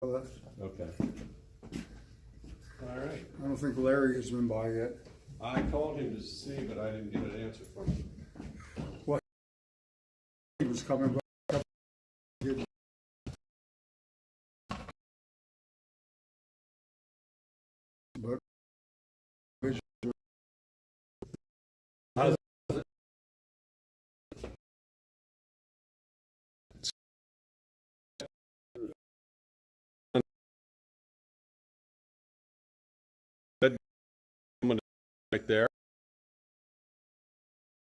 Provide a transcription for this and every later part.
Okay. All right. I don't think Larry has been by yet. I called him to see, but I didn't get an answer from him. What? He was coming back. But Right there.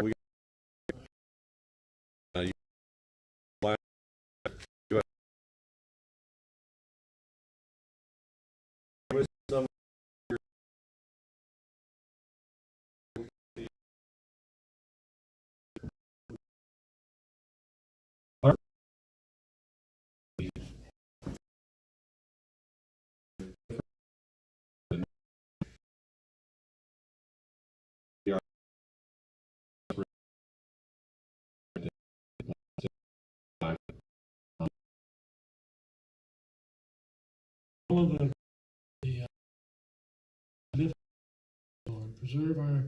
We All of live, Lord, preserve our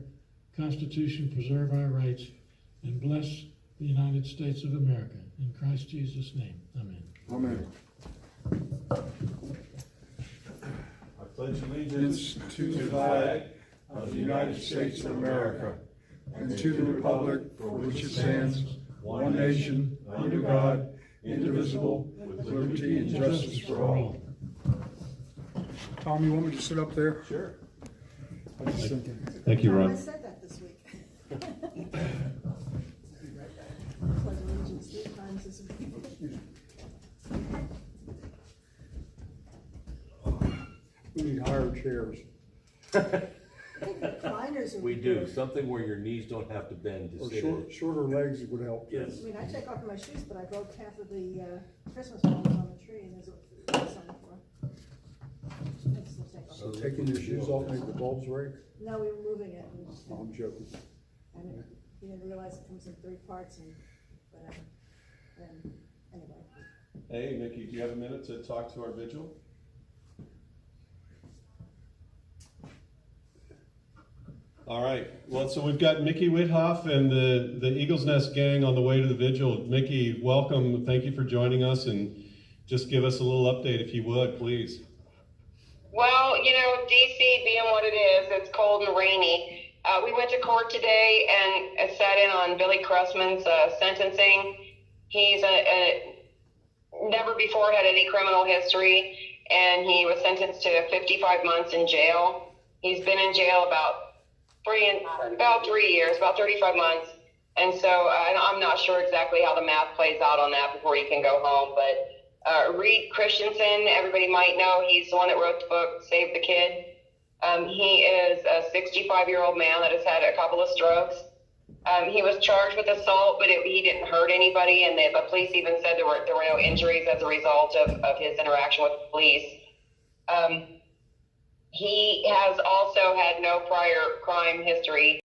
Constitution, preserve our rights, and bless the United States of America. In Christ Jesus' name, amen. Amen. I pledge allegiance to the flag of the United States of America And to the republic for which it stands, one nation, under God, indivisible, with liberty and justice for all. Tom, you want me to sit up there? Sure. I was just thinking. Thank you, I Ron. said that this week. Pledge allegiance 3 times this week. We need higher chairs. Recliners are We do, good. something where your knees don't have to bend to Or sit in. shorter legs would help. Yes. I mean, I take off my shoes, but I broke half of the Christmas balls on the tree, and there's a piece on the floor. I still take off. So taking your shoes off make the bulbs break? No, we were moving it, Oh, I'm joking. and he didn't realize it comes in 3 parts and whatever. And anyway, Hey, Nikki, do you have a minute to talk to our vigil? All right. Well, so we've got Mickey Withoff and the Eagles Nest gang on the way to the vigil. Mickey, welcome. Thank you for joining us, and just give us a little update if you would, please. Well, you know, DC being what it is, it's cold and rainy. We went to court today and sat in on Billy Cressman's sentencing. He's never before had any criminal history, and he was sentenced to 55 months in jail. He's been in jail about 3 years, about 35 months. And so I'm not sure exactly how the math plays out on that before he can go home, but Reed Christensen, everybody might know, he's the one that wrote the book, Save the Kid. He is a 65-year-old man that has had a couple of strokes. He was charged with assault, but he didn't hurt anybody, and the police even said there were no injuries as a result of his interaction with the police. He has also had no prior crime history.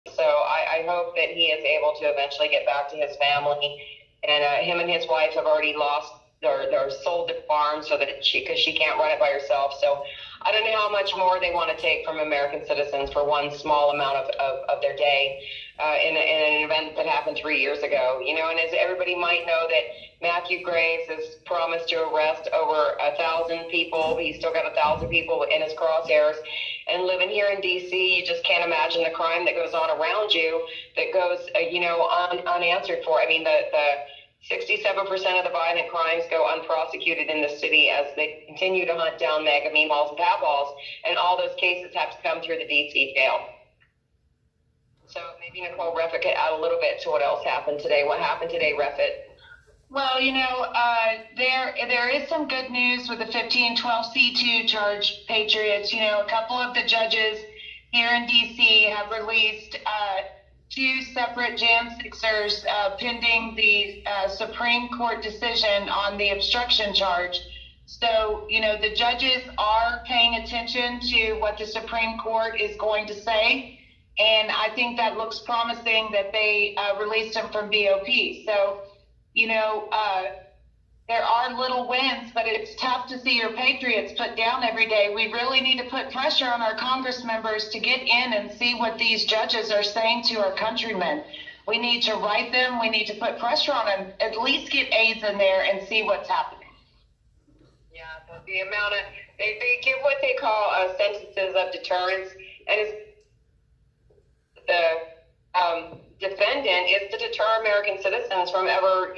So I hope that he is able to eventually get back to his family. And him and his wife have already lost or sold the farm so that because she can't run it by herself. So I don't know how much more they want to take from American citizens for one small amount of their day in an event that happened 3 years ago. You know, and as everybody might know, that Matthew Graves has promised to arrest over 1,000 people. He's still got 1,000 people in his crosshairs. And living here in D.C., you just can't imagine the crime that goes on around you that goes, unanswered for. I mean, the 67% of the violent crimes go unprosecuted in the city as they continue to hunt down mega meatballs and patballs, and all those cases have to come through the D.C. jail. So maybe Nicole Reffitt could add a little bit to what else happened today. What happened today, Reffitt? Well, you know, there is some good news with the 1512C2 charge, Patriots. You know, a couple of the judges here in D.C. have released 2 separate Jan 6ers pending the Supreme Court decision on the obstruction charge. So, you know, the judges are paying attention to what the Supreme Court is going to say. And I think that looks promising that they released him from BOP. So, you know, there are little wins, but it's tough to see your Patriots put down every day. We really need to put pressure on our Congress members to get in and see what these judges are saying to our countrymen. We need to write them. We need to put pressure on them. At least get aides in there and see what's happening. Yeah, the amount of, they give what they call sentences of deterrence, and it's the defendant is to deter American citizens from ever,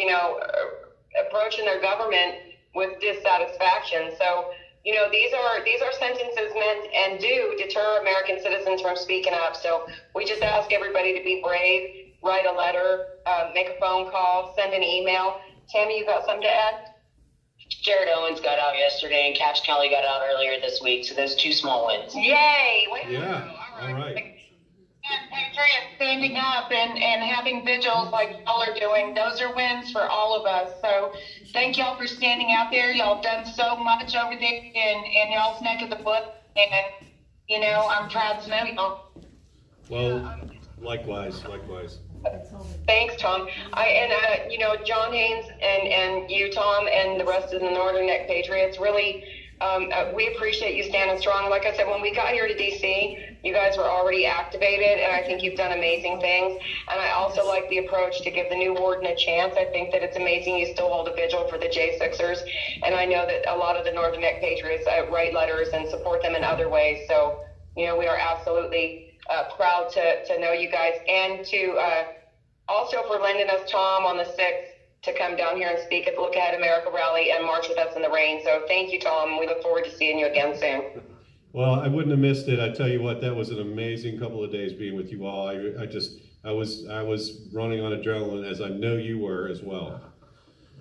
approaching their government with dissatisfaction. So, these are sentences meant and do deter American citizens from speaking up. So we just ask everybody to be brave, write a letter, make a phone call, send an email. Tammy, you got something to add? Jared Owens got out yesterday, and Cash Kelly got out earlier this week, so there's 2 small wins. Yay! Way to Yeah, go. all right. And Patriots standing up and having vigils like y'all are doing, those are wins for all of us. So thank y'all for standing out there. Y'all done so much over there in y'all's neck of the woods. And, I'm proud to know y'all. Well, likewise. Thanks, Tom. John Haynes and you, Tom, and the rest of the Northern Neck Patriots, really, we appreciate you standing strong. Like I said, when we got here to D.C., you guys were already activated, and I think you've done amazing things. And I also like the approach to give the new warden a chance. I think that it's amazing you still hold a vigil for the J6ers, and I know that a lot of the Northern Neck Patriots write letters and support them in other ways. So, we are absolutely proud to know you guys, and to also for lending us Tom on the 6th to come down here and speak at the Look Ahead America rally and march with us in the rain. So thank you, Tom. We look forward to seeing you again soon. Well, I wouldn't have missed it. I tell you what, that was an amazing couple of days being with you all. I was running on adrenaline, as I know you were as well.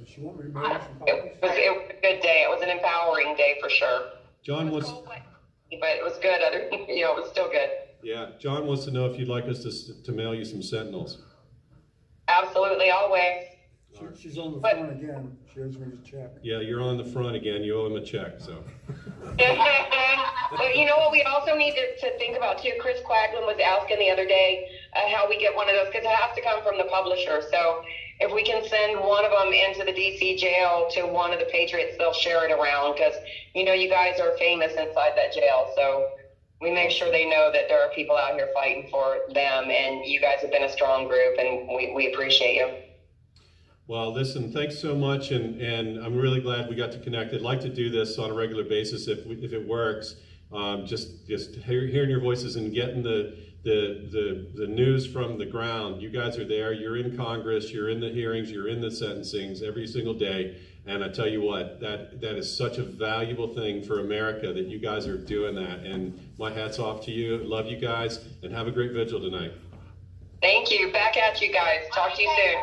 She want me to make some It copies? was a good day. It was an empowering day for sure. John wants, But it was good. It was still good. yeah, John wants to know if you'd like us to mail you some Sentinels. Absolutely, always. She's on the phone again. She owes me the check. Yeah, you're on the front again. You owe him a check, so. But you know what we also need to think about too? Chris Quaglin was asking the other day how we get one of those, because it has to come from the publisher. So if we can send one of them into the DC jail to one of the Patriots, they'll share it around, because you guys are famous inside that jail. So we make sure they know that there are people out here fighting for them, and you guys have been a strong group, and we appreciate you. Well, listen, thanks so much, and I'm really glad we got to connect. I'd like to do this on a regular basis if it works. Just hearing your voices and getting the news from the ground. You guys are there. You're in Congress. You're in the hearings. You're in the sentencings every single day. And I tell you what, that is such a valuable thing for America that you guys are doing that. And my hat's off to you. Love you guys, and have a great vigil tonight. Thank you. Back at you guys. Talk to you soon.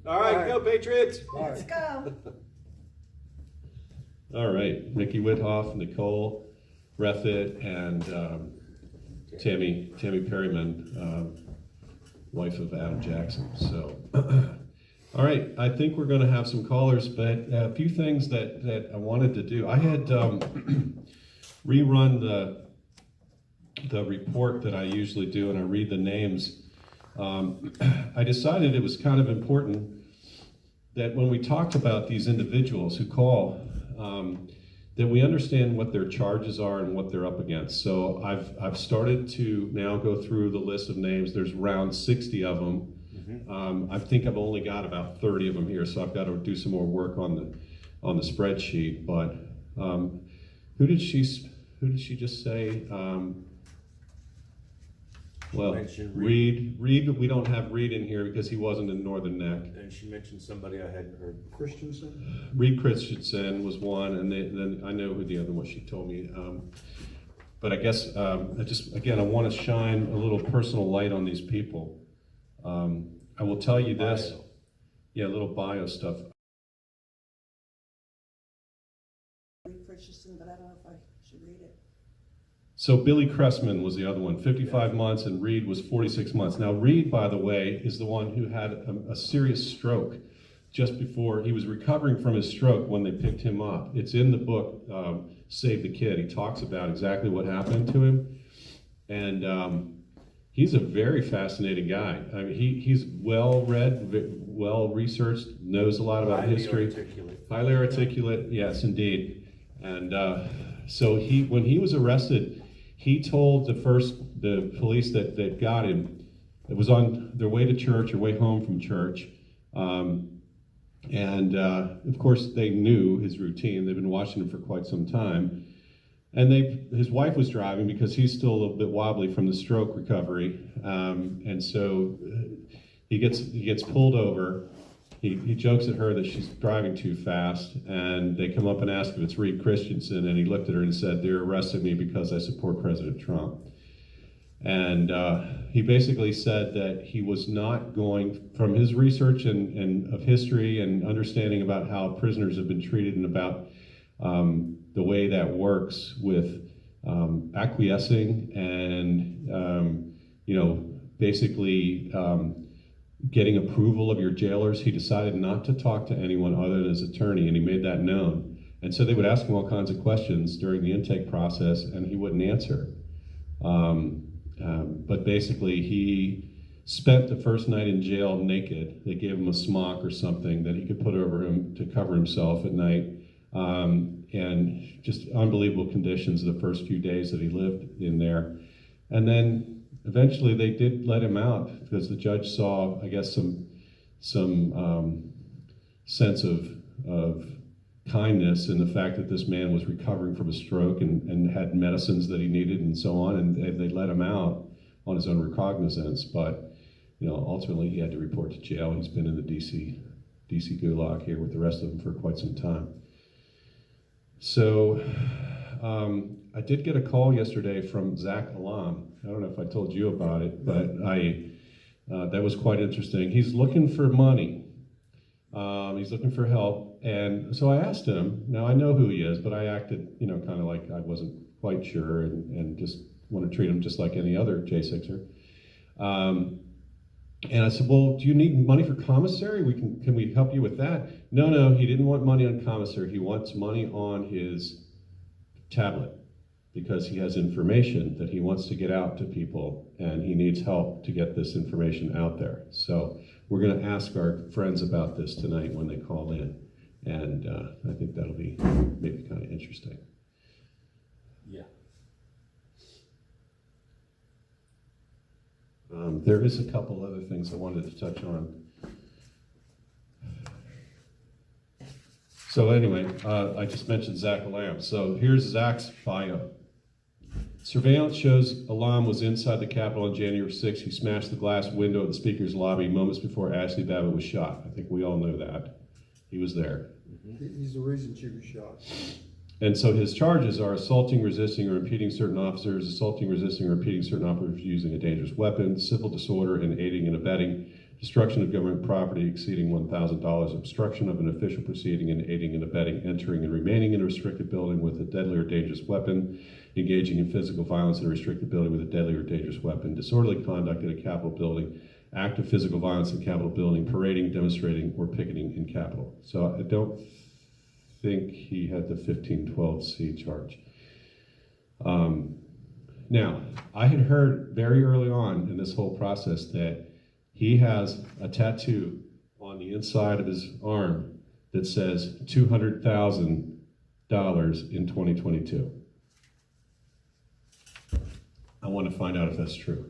All right, go Patriots! Let's go. All right, Mickey Withoff, Nicole Reffitt, and Tammy Perryman, wife of Adam Jackson. So, all right, I think we're going to have some callers, but a few things that I wanted to do. I had rerun the report that I usually do, and I read the names. I decided it was kind of important that when we talked about these individuals who call, that we understand what their charges are and what they're up against. So I've started to now go through the list of names. There's around 60 of them. Mm-hmm. I think I've only got about 30 of them here, so I've got to do some more work on the spreadsheet. But who did she just say? Well, Reed, we don't have Reed in here because he wasn't in Northern Neck. And she mentioned somebody I hadn't heard. Christensen? Reed Christensen was one, and then I know who the other was. She told me. But I guess I want to shine a little personal light on these people. I will tell you this. Yeah, a little bio stuff. Christensen, but I don't know if I should read it. So Billy Cressman was the other one, 55 months, and Reed was 46 months. Now Reed, by the way, is the one who had a serious stroke just before he was recovering from his stroke when they picked him up. It's in the book, Save the Kid. He talks about exactly what happened to him. And he's a very fascinating guy. I mean, he's well-read, well researched, knows a lot about Highly history. articulate. Highly articulate, yes, indeed. And so when he was arrested, he told the police that got him, it was on their way to church or way home from church. Of course, they knew his routine. They've been watching him for quite some time. And his wife was driving because he's still a little bit wobbly from the stroke recovery. And so he gets pulled over. He jokes at her that she's driving too fast, and they come up and ask if it's Reed Christensen, and he looked at her and said, "They're arresting me because I support President Trump." And he basically said that he was not going, from his research and of history and understanding about how prisoners have been treated and about the way that works with acquiescing and, basically getting approval of your jailers. He decided not to talk to anyone other than his attorney, and he made that known. And so they would ask him all kinds of questions during the intake process, and he wouldn't answer. But basically, he spent the first night in jail naked. They gave him a smock or something that he could put over him to cover himself at night. And just unbelievable conditions the first few days that he lived in there. And then eventually they did let him out because the judge saw, I guess, some sense of kindness in the fact that this man was recovering from a stroke and had medicines that he needed and so on, and they let him out on his own recognizance. But ultimately he had to report to jail. He's been in the DC gulag here with the rest of them for quite some time. So I did get a call yesterday from Zach Alam. I don't know if I told you about it, but that was quite interesting. He's looking for money. He's looking for help. And so I asked him, now I know who he is, but I acted, kind of like I wasn't quite sure and just want to treat him just like any other J6er. And I said, well, do you need money for commissary? Can we help you with that? No, he didn't want money on commissary. He wants money on his tablet because he has information that he wants to get out to people, and he needs help to get this information out there. So we're going to ask our friends about this tonight when they call in, and I think that'll be maybe kind of interesting. Yeah. There is a couple other things I wanted to touch on. So anyway, I just mentioned Zach Alam. So here's Zach's bio. Surveillance shows Alam was inside the Capitol on January 6th. He smashed the glass window of the Speaker's lobby moments before Ashley Babbitt was shot. I think we all know that. He was there. He's the reason she was shot. And so his charges are assaulting, resisting, or impeding certain officers, assaulting, resisting, or impeding certain officers using a dangerous weapon, civil disorder, and aiding and abetting, destruction of government property exceeding $1,000, obstruction of an official proceeding, and aiding and abetting entering and remaining in a restricted building with a deadly or dangerous weapon, engaging in physical violence in a restricted building with a deadly or dangerous weapon, disorderly conduct in a Capitol building, act of physical violence in Capitol building, parading, demonstrating, or picketing in Capitol. So I don't think he had the 1512C charge. Now, I had heard very early on in this whole process that he has a tattoo on the inside of his arm that says $200,000 in 2022. I want to find out if that's true.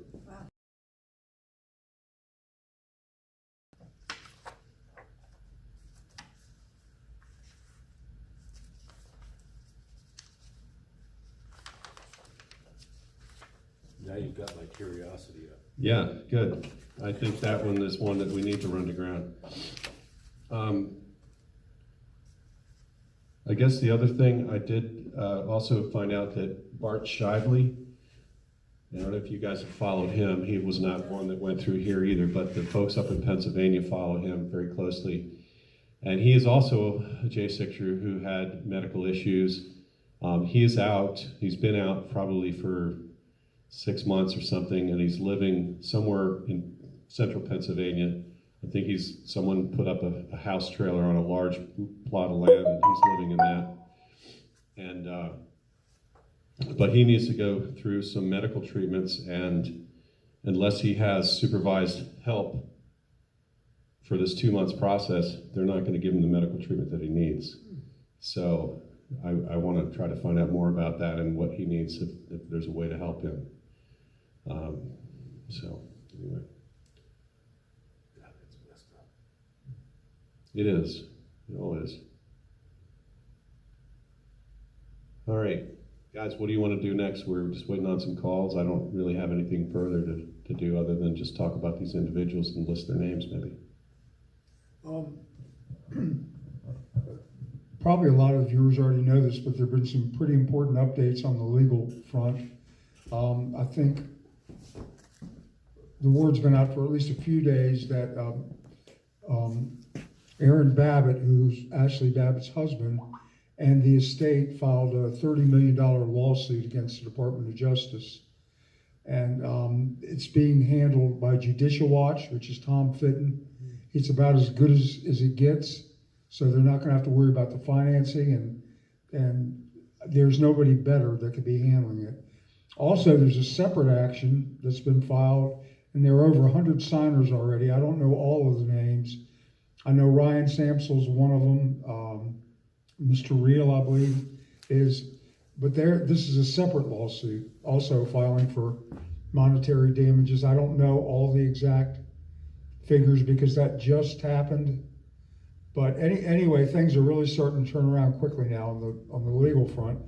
Now you've got my curiosity up. Yeah, good. I think that one is one that we need to run to ground. I guess the other thing I did also find out that Bart Shively, I don't know if you guys have followed him. He was not one that went through here either, but the folks up in Pennsylvania follow him very closely. And he is also a J6er who had medical issues. He is out. He's been out probably for 6 months or something, and he's living somewhere in central Pennsylvania. I think someone put up a house trailer on a large plot of land, and he's living in that. And but he needs to go through some medical treatments, and unless he has supervised help for this 2 months process, they're not going to give him the medical treatment that he needs. So I want to try to find out more about that and what he needs if there's a way to help him. So anyway, God, that's messed up. it is. It all is. All right, guys, what do you want to do next? We're just waiting on some calls. I don't really have anything further to do other than just talk about these individuals and list their names, maybe. Probably a lot of viewers already know this, but there have been some pretty important updates on the legal front. I think the word's been out for at least a few days that Aaron Babbitt, who's Ashley Babbitt's husband, and the estate filed a $30 million lawsuit against the Department of Justice. And it's being handled by Judicial Watch, which is Tom Fitton. It's about as good as it gets, so they're not going to have to worry about the financing, and there's nobody better that could be handling it. Also, there's a separate action that's been filed, and there are over 100 signers already. I don't know all of the names. I know Ryan Samsel's one of them. Mr. Reel, I believe, is, but this is a separate lawsuit, also filing for monetary damages. I don't know all the exact figures because that just happened. But anyway, things are really starting to turn around quickly now on the legal front.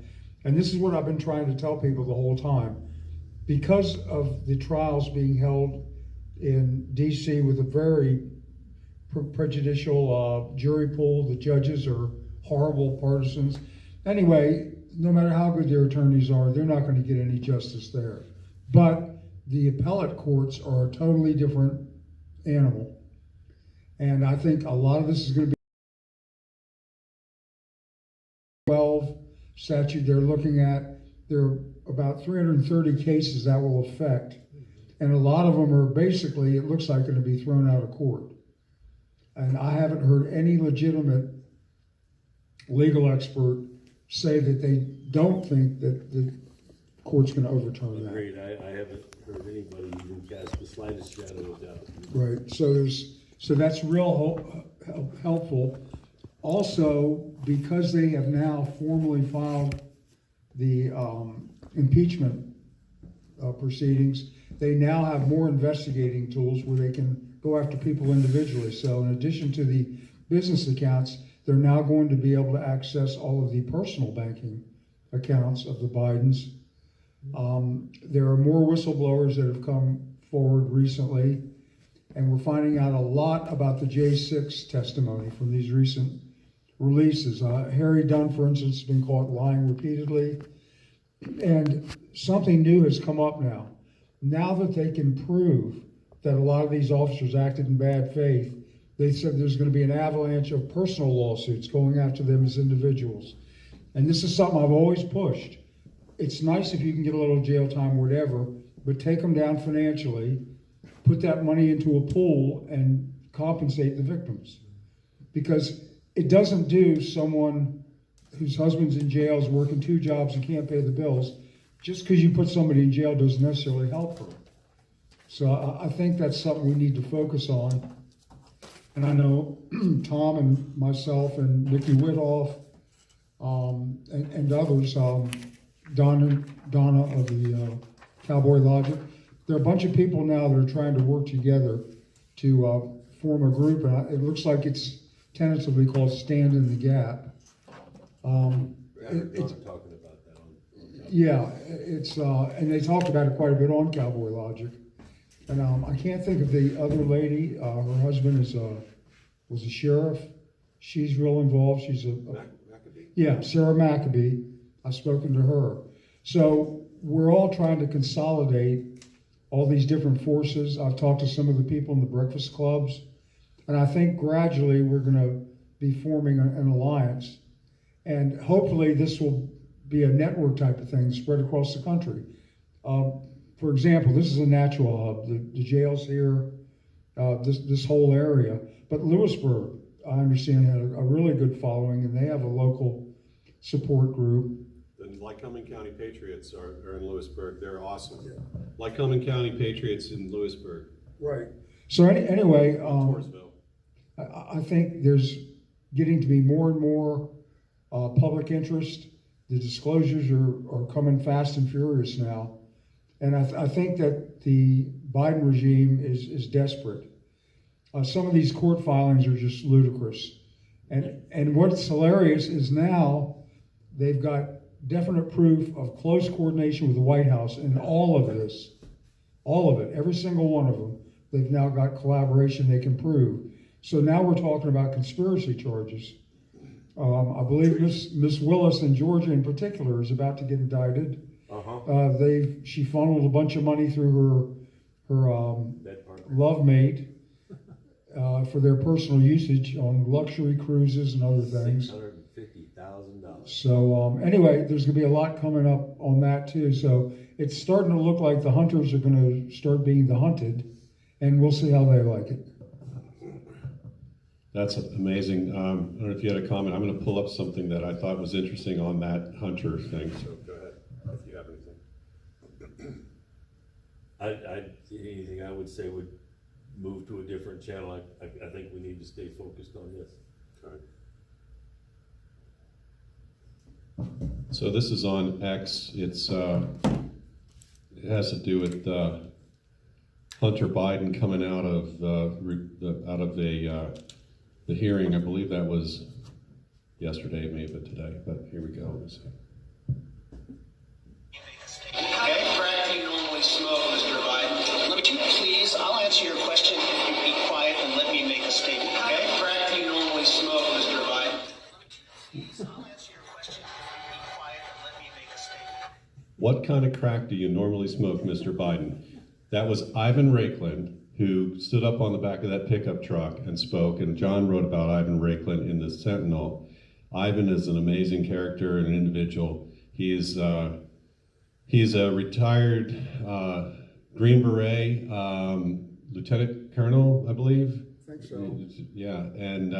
And this is what I've been trying to tell people the whole time. Because of the trials being held in DC with a very prejudicial jury pool, the judges are horrible partisans. Anyway, no matter how good their attorneys are, they're not going to get any justice there. But the appellate courts are a totally different animal. And I think a lot of this is going to be 12 statute they're looking at. There are about 330 cases that will affect. And a lot of them are basically, it looks like, going to be thrown out of court. And I haven't heard any legitimate legal expert say that they don't think that the court's going to overturn that. Agreed. I haven't heard anybody even cast the slightest shadow of doubt. Right. So that's real helpful. Also, because they have now formally filed the impeachment proceedings, they now have more investigating tools where they can go after people individually. So in addition to the business accounts, they're now going to be able to access all of the personal banking accounts of the Bidens. There are more whistleblowers that have come forward recently, and we're finding out a lot about the J6 testimony from these recent releases. Harry Dunn, for instance, has been caught lying repeatedly, and something new has come up now. Now that they can prove that a lot of these officers acted in bad faith, they said there's going to be an avalanche of personal lawsuits going after them as individuals. And this is something I've always pushed. It's nice if you can get a little jail time or whatever, but take them down financially, put that money into a pool and compensate the victims. Because it doesn't do someone whose husband's in jail, is working 2 jobs and can't pay the bills. Just because you put somebody in jail doesn't necessarily help her. So I think that's something we need to focus on. And I know Tom and myself and Nikki Whithoff and others, Donna of the Cowboy Logic, there are a bunch of people now that are trying to work together to form a group, and it looks like it's tentatively called Stand in the Gap. It's talking about that on yeah, it's and they talked about it quite a bit on Cowboy Logic. And I can't think of the other lady. Her husband was a sheriff. She's real involved. She's Maccabee. Yeah, Sarah Maccabee. I've spoken to her. So we're all trying to consolidate all these different forces. I've talked to some of the people in the breakfast clubs, and I think gradually we're going to be forming an alliance. And hopefully this will be a network type of thing spread across the country. For example, this is a natural hub. The jails here, this whole area. But Lewisburg, I understand, had a really good following, and they have a local support group. The Lycoming County Patriots are in Lewisburg. They're awesome. Lycoming County Patriots in Lewisburg. Right. So anyway, Toursville. I think there's getting to be more and more public interest. The disclosures are coming fast and furious now. And I think that the Biden regime is desperate. Some of these court filings are just ludicrous. And what's hilarious is now they've got definite proof of close coordination with the White House in all of this. All of it, every single one of them. They've now got collaboration they can prove. So now we're talking about conspiracy charges. I believe Miss Willis in Georgia in particular is about to get indicted. She funneled a bunch of money through her love mate for their personal usage on luxury cruises and other things. $650,000. So anyway, there's going to be a lot coming up on that too. So it's starting to look like the hunters are going to start being the hunted, and we'll see how they like it. That's amazing. I don't know if you had a comment. I'm going to pull up something that I thought was interesting on that Hunter thing. So go ahead if you have anything. Anything I would say would move to a different channel. I think we need to stay focused on this. Okay. So this is on X. It has to do with Hunter Biden coming out of the hearing. I believe that was yesterday, it may have been today, but here we go. Let's see. How crack do you normally smoke, Mr. Biden? Would you please, I'll answer your question if you be quiet and let me make a statement. How crack do you normally smoke, Mr. Biden? Please, I'll answer your question if you be quiet and let me make a statement. What kind of crack do you normally smoke, Mr. Biden? That was Ivan Raiklin, who stood up on the back of that pickup truck and spoke, and John wrote about Ivan Raiklin in the Sentinel. Ivan is an amazing character and an individual. He's a retired Green Beret lieutenant colonel, I believe. I think so. Yeah, and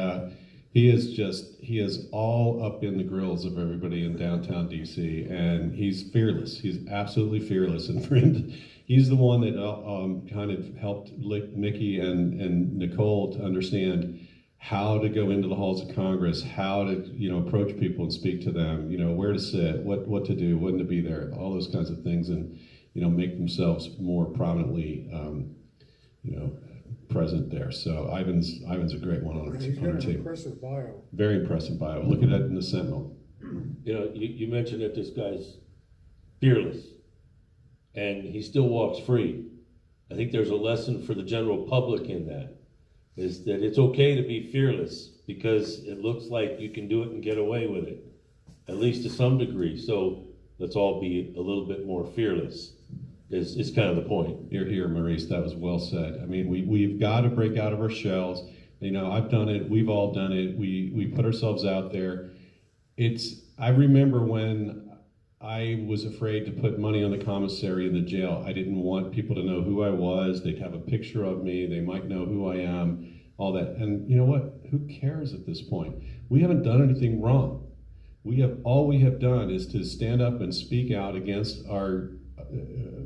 he is all up in the grills of everybody in downtown DC, and he's fearless. He's absolutely fearless, and for him, he's the one that kind of helped Mickey and Nicole to understand how to go into the halls of Congress, how to approach people and speak to them, where to sit, what to do, when to be there, all those kinds of things, and make themselves more prominently present there. So Ivan's a great one on our team. Impressive bio. Very impressive bio. Look at that in the Sentinel. You mentioned that this guy's fearless, and he still walks free. I think there's a lesson for the general public in that, is that it's okay to be fearless because it looks like you can do it and get away with it, at least to some degree. So let's all be a little bit more fearless, is kind of the point. You're here, Maurice. That was well said. I mean, we've got to break out of our shells. I've done it. We've all done it. We put ourselves out there. I remember when I was afraid to put money on the commissary in the jail. I didn't want people to know who I was. They'd have a picture of me. They might know who I am, all that. And you know what? Who cares at this point? We haven't done anything wrong. All we have done is to stand up and speak out against our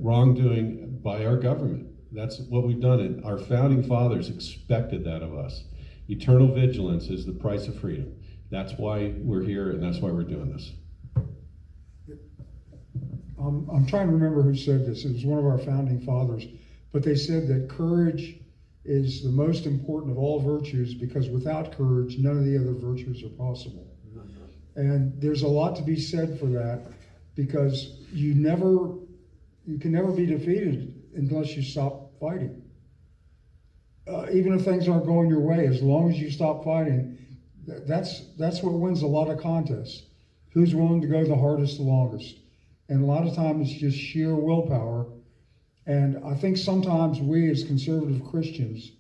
wrongdoing by our government. That's what we've done. And our founding fathers expected that of us. Eternal vigilance is the price of freedom. That's why we're here, and that's why we're doing this. I'm trying to remember who said this. It was one of our founding fathers. But they said that courage is the most important of all virtues, because without courage, none of the other virtues are possible. And there's a lot to be said for that, because you can never be defeated unless you stop fighting. Even if things aren't going your way, as long as you stop fighting, that's what wins a lot of contests. Who's willing to go the hardest, the longest? And a lot of times it's just sheer willpower. And I think sometimes we as conservative Christians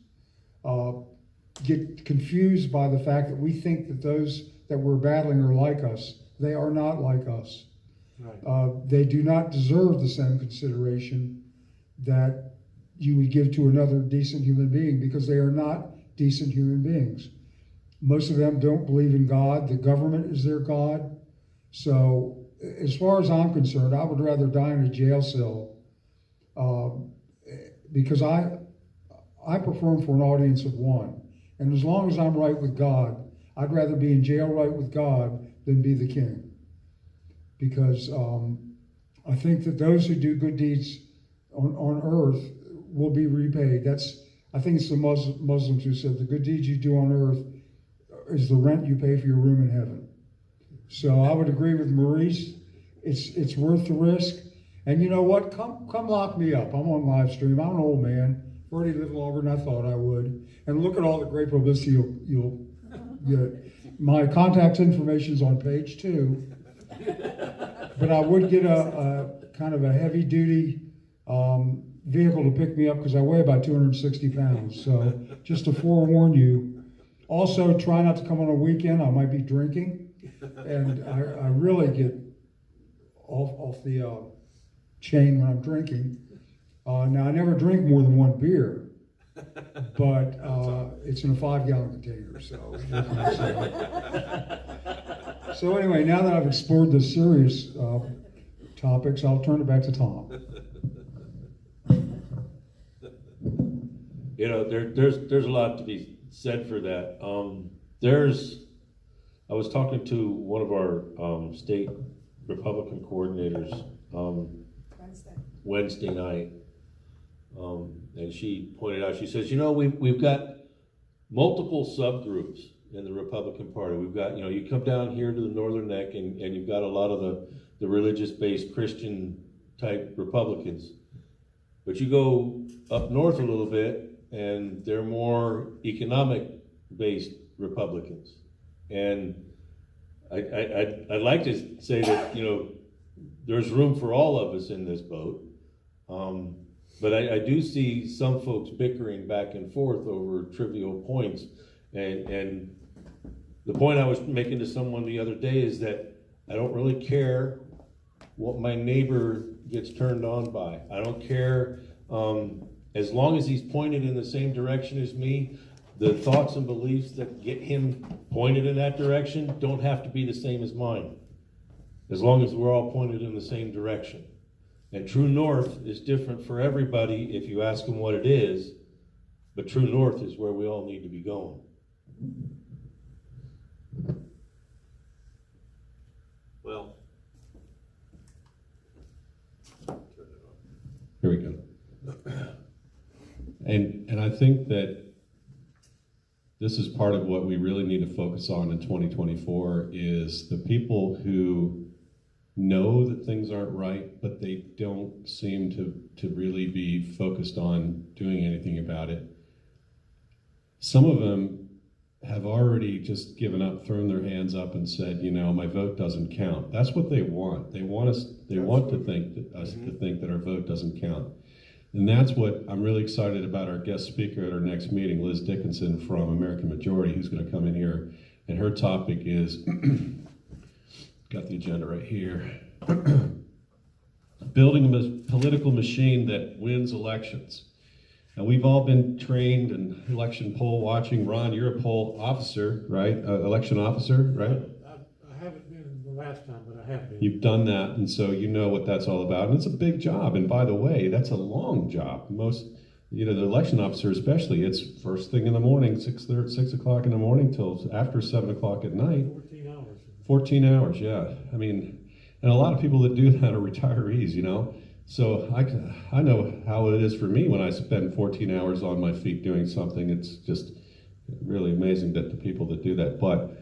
get confused by the fact that we think that those that we're battling are like us. They are not like us. Right. They do not deserve the same consideration that you would give to another decent human being, because they are not decent human beings. Most of them don't believe in God. The government is their God. So as far as I'm concerned, I would rather die in a jail cell because I perform for an audience of one. And as long as I'm right with God, I'd rather be in jail right with God than be the king. Because I think that those who do good deeds on earth will be repaid. I think it's the Muslims who said the good deeds you do on earth is the rent you pay for your room in heaven. So I would agree with Maurice. It's worth the risk. And you know what? Come lock me up. I'm on live stream. I'm an old man. I've already lived longer than I thought I would. And look at all the great publicity you'll get. My contact information's on page 2. But I would get a kind of a heavy duty vehicle to pick me up because I weigh about 260 pounds. So just to forewarn you. Also, try not to come on a weekend. I might be drinking. And I really get off the chain when I'm drinking. Now, I never drink more than 1 beer, but it's in a 5-gallon container. So anyway, now that I've explored the serious topics, I'll turn it back to Tom. You know, there's a lot to be said for that. I was talking to one of our state Republican coordinators Wednesday night, and she pointed out, she says, you know, we've got multiple subgroups in the Republican Party. We've got, you know, you come down here to the Northern Neck and you've got a lot of the religious-based Christian type Republicans. But you go up north a little bit and they're more economic-based Republicans. And I'd like to say that, you know, there's room for all of us in this boat. But I do see some folks bickering back and forth over trivial points. And the point I was making to someone the other day is that I don't really care what my neighbor gets turned on by. I don't care, as long as he's pointed in the same direction as me. The thoughts and beliefs that get him pointed in that direction don't have to be the same as mine, as long as we're all pointed in the same direction. And true north is different for everybody if you ask them what it is, but true north is where we all need to be going. Well, here we go. And I think that this is part of what we really need to focus on in 2024 is the people who know that things aren't right, but they don't seem to really be focused on doing anything about it. Some of them have already just given up, thrown their hands up and said, you know, my vote doesn't count. That's what they want. They want us to think that our vote doesn't count. And that's what I'm really excited about our guest speaker at our next meeting, Liz Dickinson from American Majority, who's going to come in here. And her topic is, got the agenda right here, building a political machine that wins elections. And we've all been trained in election poll watching. Ron, you're a poll officer, right? Election officer, right? I haven't been the last time, but I have been. You've done that, and so you know what that's all about. And it's a big job. And by the way, that's a long job. Most, you know, the election officer especially, it's first thing in the morning, 6 o'clock in the morning till after 7 o'clock at night. 14 hours. 14 hours, yeah. I mean, and a lot of people that do that are retirees, you know. So I know how it is for me when I spend 14 hours on my feet doing something. It's just really amazing that the people that do that. But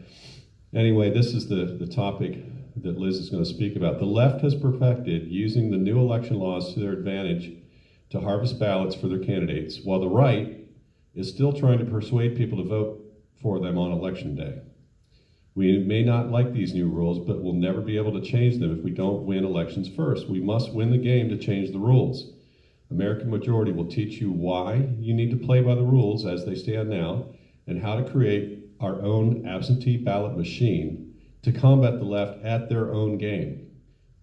anyway, this is the topic that Liz is going to speak about. The left has perfected using the new election laws to their advantage to harvest ballots for their candidates, while the right is still trying to persuade people to vote for them on election day. We may not like these new rules, but we'll never be able to change them if we don't win elections first. We must win the game to change the rules. American Majority will teach you why you need to play by the rules as they stand now, and how to create our own absentee ballot machine to combat the left at their own game.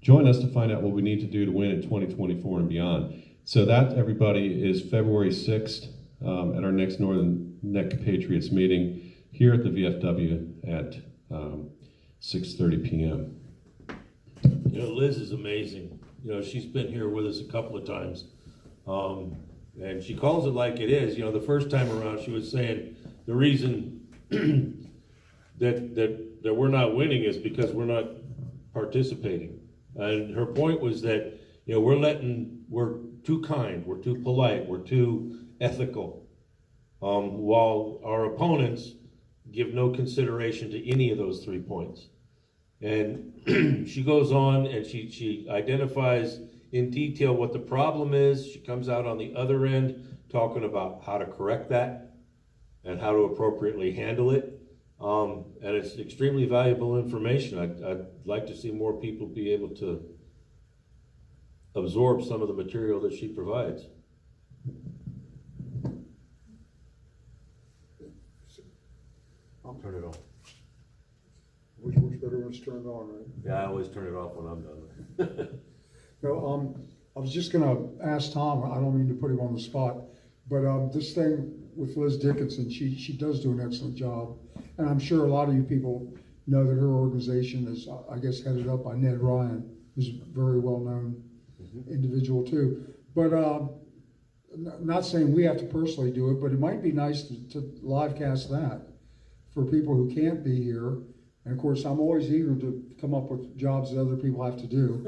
Join us to find out what we need to do to win in 2024 and beyond. So that, everybody, is February 6th at our next Northern Neck Patriots meeting here at the VFW at 6:30 p.m. You know, Liz is amazing. You know, she's been here with us a couple of times. And she calls it like it is. You know, the first time around she was saying the reason that we're not winning is because we're not participating. And her point was that, you know, we're too kind, we're too polite, we're too ethical, while our opponents give no consideration to any of those 3 points. And she goes on and she identifies in detail what the problem is. She comes out on the other end talking about how to correct that and how to appropriately handle it. And it's extremely valuable information. I'd like to see more people be able to absorb some of the material that she provides. I'll turn it on. Which works better when it's turned on, right? Yeah, I always turn it off when I'm done. No, I was just gonna ask Tom, I don't mean to put him on the spot, but this thing with Liz Dickinson, she does do an excellent job. And I'm sure a lot of you people know that her organization is, I guess, headed up by Ned Ryan, who's a very well-known individual too. But not saying we have to personally do it, but it might be nice to live cast that for people who can't be here. And of course, I'm always eager to come up with jobs that other people have to do.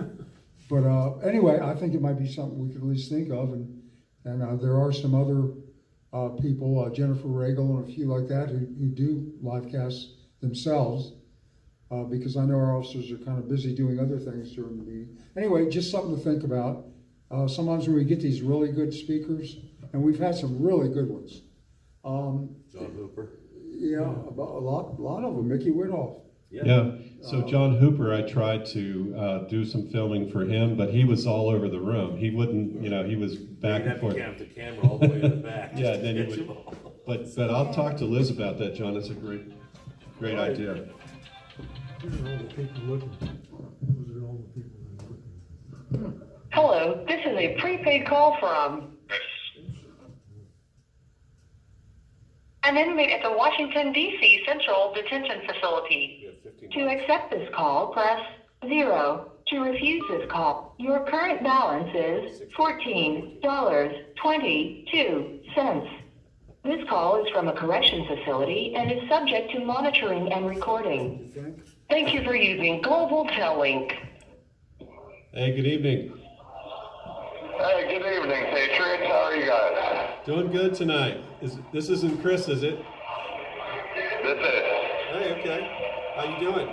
But anyway, I think it might be something we could at least think of. And there are some other people, Jennifer Regal and a few like that, who do live casts themselves. Because I know our officers are kind of busy doing other things during the meeting. Anyway, just something to think about. Sometimes when we get these really good speakers, and we've had some really good ones. John Hooper. Yeah, about a lot of them. Mickey Whithoff. Yeah, so John Hooper, I tried to do some filming for him, but he was all over the room. He wouldn't, you know, he was back and forth. You'd have to have the camera all the way to the back. Yeah, then you would. But I'll talk to Liz about that, John. That's a great idea. Hello, this is a prepaid call from an inmate at the Washington, D.C. Central Detention Facility. To accept this call, press 0. To refuse this call, your current balance is $14.22. This call is from a correction facility and is subject to monitoring and recording. Thank you for using Global Tellink. Hey, good evening. Hey, good evening, Patriots. How are you guys? Doing good tonight. This isn't Chris, is it? This is. Hey, okay. How you doing?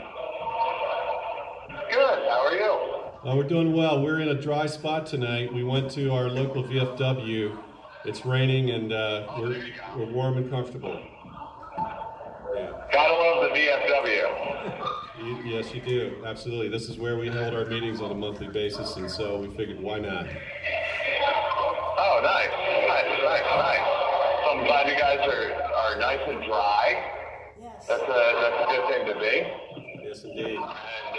Good. How are you? We're doing well. We're in a dry spot tonight. We went to our local VFW. It's raining and we're warm and comfortable. Yeah. Gotta love the VFW. Yes, you do. Absolutely. This is where we hold our meetings on a monthly basis, and so we figured, why not? Oh, nice. So I'm glad you guys are nice and dry. Yes. That's a good thing to be. Yes, indeed. And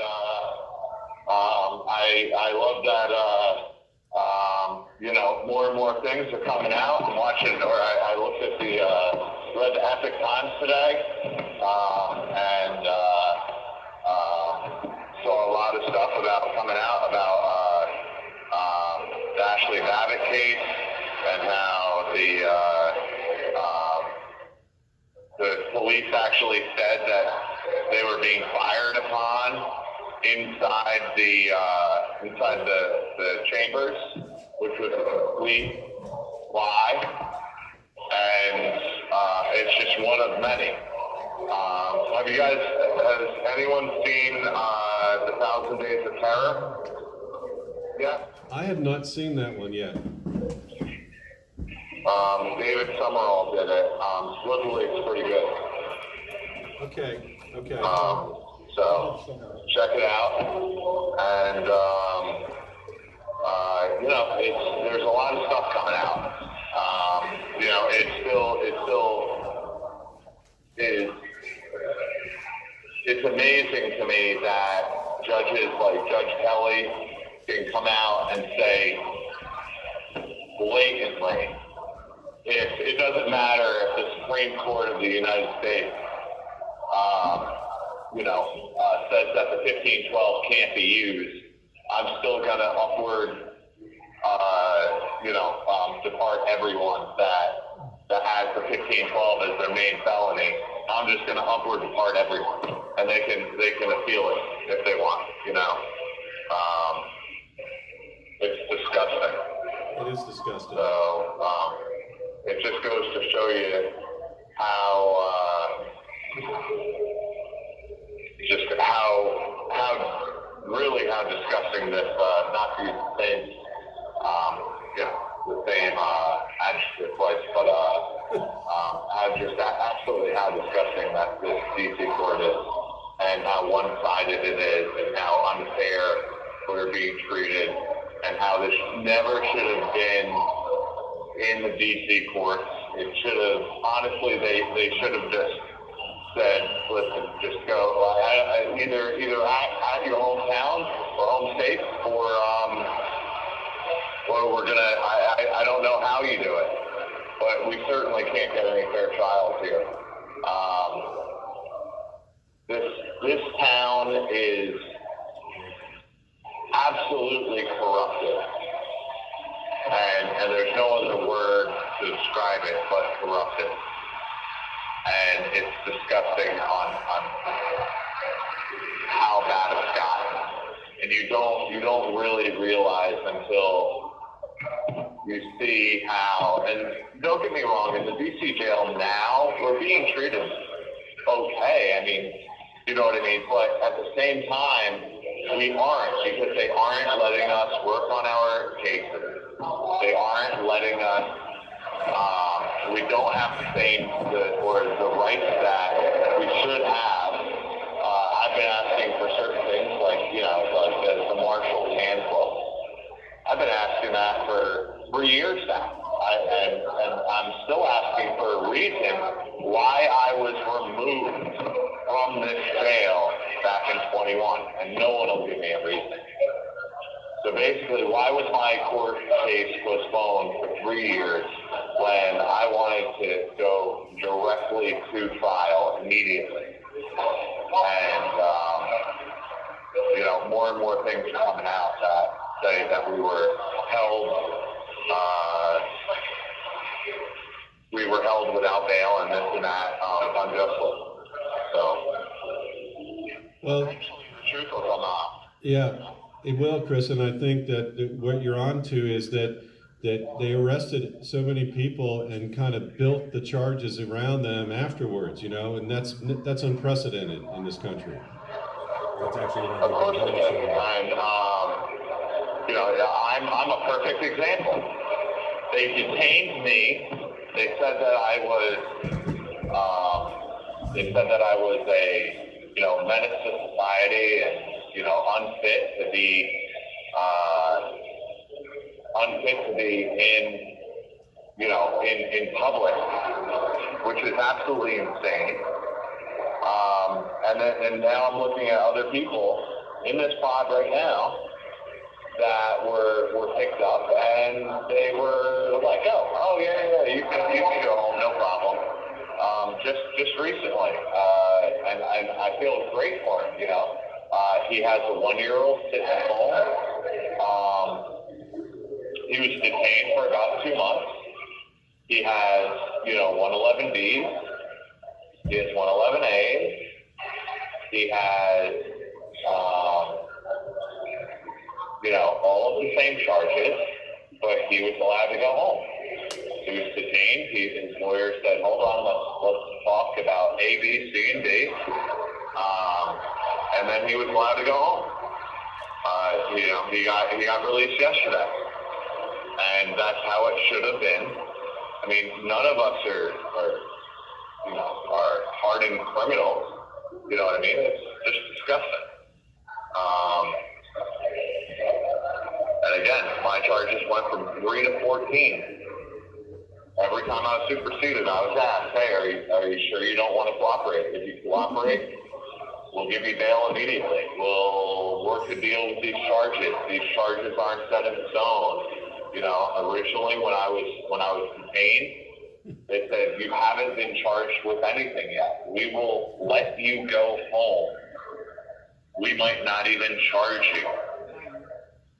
I love that. You know, more and more things are coming out. I'm watching, or I looked at read the Epic Times today, and saw a lot of stuff coming out about the Ashley Babbitt case and how the police actually said that they were being fired upon inside the chambers, which was a complete lie, and it's just one of many. Has anyone seen the 1,000 Days of Terror? Yeah. I have not seen that one yet. David Summerall did it. Supposedly it's pretty good. Okay. So check it out, and you know, there's a lot of stuff coming out. You know, it still is. It's amazing to me that judges like Judge Kelly can come out and say blatantly, if it doesn't matter if the Supreme Court of the United States, says that the 1512 can't be used, I'm still going to upward, depart everyone that that has the 1512 as their main felony, I'm just going to upward depart everyone, and they can appeal it if they want. It's disgusting. It is disgusting. So it just goes to show you how how disgusting this not to use the same adjective twice, but absolutely how disgusting that this DC court is, and how one-sided it is, and how unfair we're being treated, and how this never should have been in the DC courts. It should have, honestly, they should have just said, listen, just go either at your hometown or home state, or we're gonna. I don't know how you do it, but we certainly can't get any fair trials here. This town is absolutely corrupted, and there's no other word to describe it but corrupted. And it's disgusting on how bad it's gotten, and you don't really realize until you see how. And don't get me wrong, in the DC jail now, we're being treated okay. I mean, you know what I mean. But at the same time, we aren't, because they aren't letting us work on our cases. They aren't letting us. We don't have the same the rights that we should have. I've been asking for certain things like the marshal's handbook. I've been asking that for years now, and I'm still asking for a reason why I was removed from this jail back in 21, and no one will give me a reason. So basically, why was my court case postponed for 3 years when I wanted to go directly to trial immediately? And, more and more things are coming out that say that we were held without bail and this and that unjustly. So, Well, the truth will come out. yeah, it will, Chris, and I think that what you're on to is that they arrested so many people and kind of built the charges around them afterwards, and that's unprecedented in this country. Of course it is, and I'm a perfect example. They detained me. They said that I was a menace to society and unfit to be in public, which is absolutely insane. And now I'm looking at other people in this pod right now that were picked up and they were let go. Oh yeah, you can go home, no problem. Just recently, and I feel great for him. He has a 1-year-old sitting at home. He was detained for about 2 months. He has 111Bs. He has 111As. He has, all of the same charges, but he was allowed to go home. He was detained. His lawyer said, "Hold on, let's talk about A, B, C, and D." And then he was allowed to go home. He got released yesterday, and that's how it should have been. I mean, none of us are hardened criminals. You know what I mean? It's just disgusting. And again, my charges went from 3 to 14. Every time I was superseded, I was asked, "Hey, are you sure you don't want to cooperate? If you cooperate, we'll give you bail immediately. We'll work to deal with these charges. These charges aren't set in stone." Originally when I was detained, they said, "You haven't been charged with anything yet. We will let you go home. We might not even charge you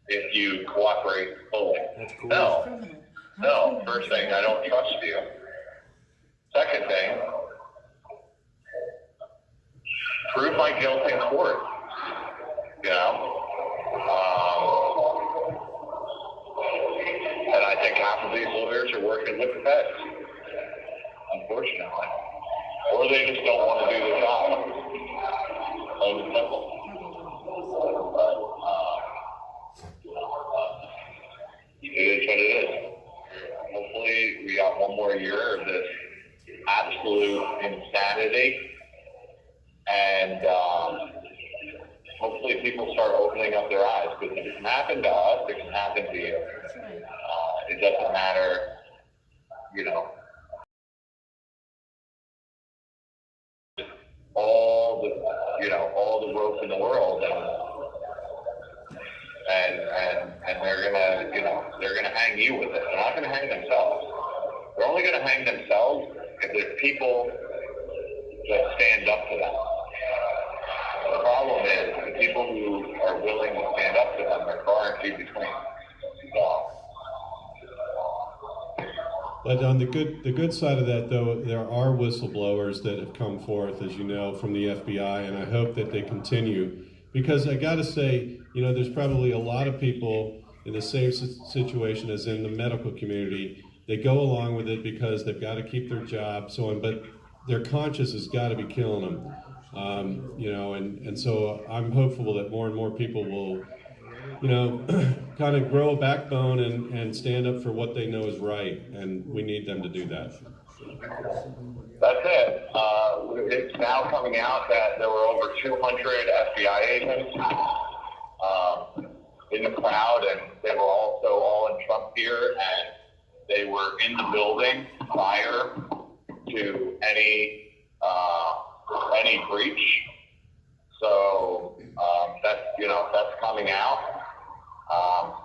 if you cooperate fully." No. First thing, I don't trust you. Second thing, prove my guilt in court. You know? And I think half of these lawyers are working with the feds, unfortunately. Or they just don't want to do the job. Plain and simple. It is what it is. Hopefully we got one more year of this absolute insanity. And hopefully people start opening up their eyes. Because if it can happen to us, it can happen to you. It doesn't matter, you know, all the rope in the world, and they're gonna hang you with it. They're not gonna hang themselves. They're only gonna hang themselves if there's people that stand up to them. The problem is the people who are willing to stand up to them are far and few between. So. But on the good side of that, though, there are whistleblowers that have come forth, as you know, from the FBI, and I hope that they continue. Because I got to say, you know, there's probably a lot of people in the same situation as in the medical community. They go along with it because they've got to keep their job, so on, but their conscience has got to be killing them. You know, and so I'm hopeful that more and more people will, you know, kind of grow a backbone and stand up for what they know is right, and we need them to do that. That's it. It's now coming out that there were over 200 FBI agents in the crowd, and they were also all in Trump gear, and they were in the building prior to any breach. So that's coming out.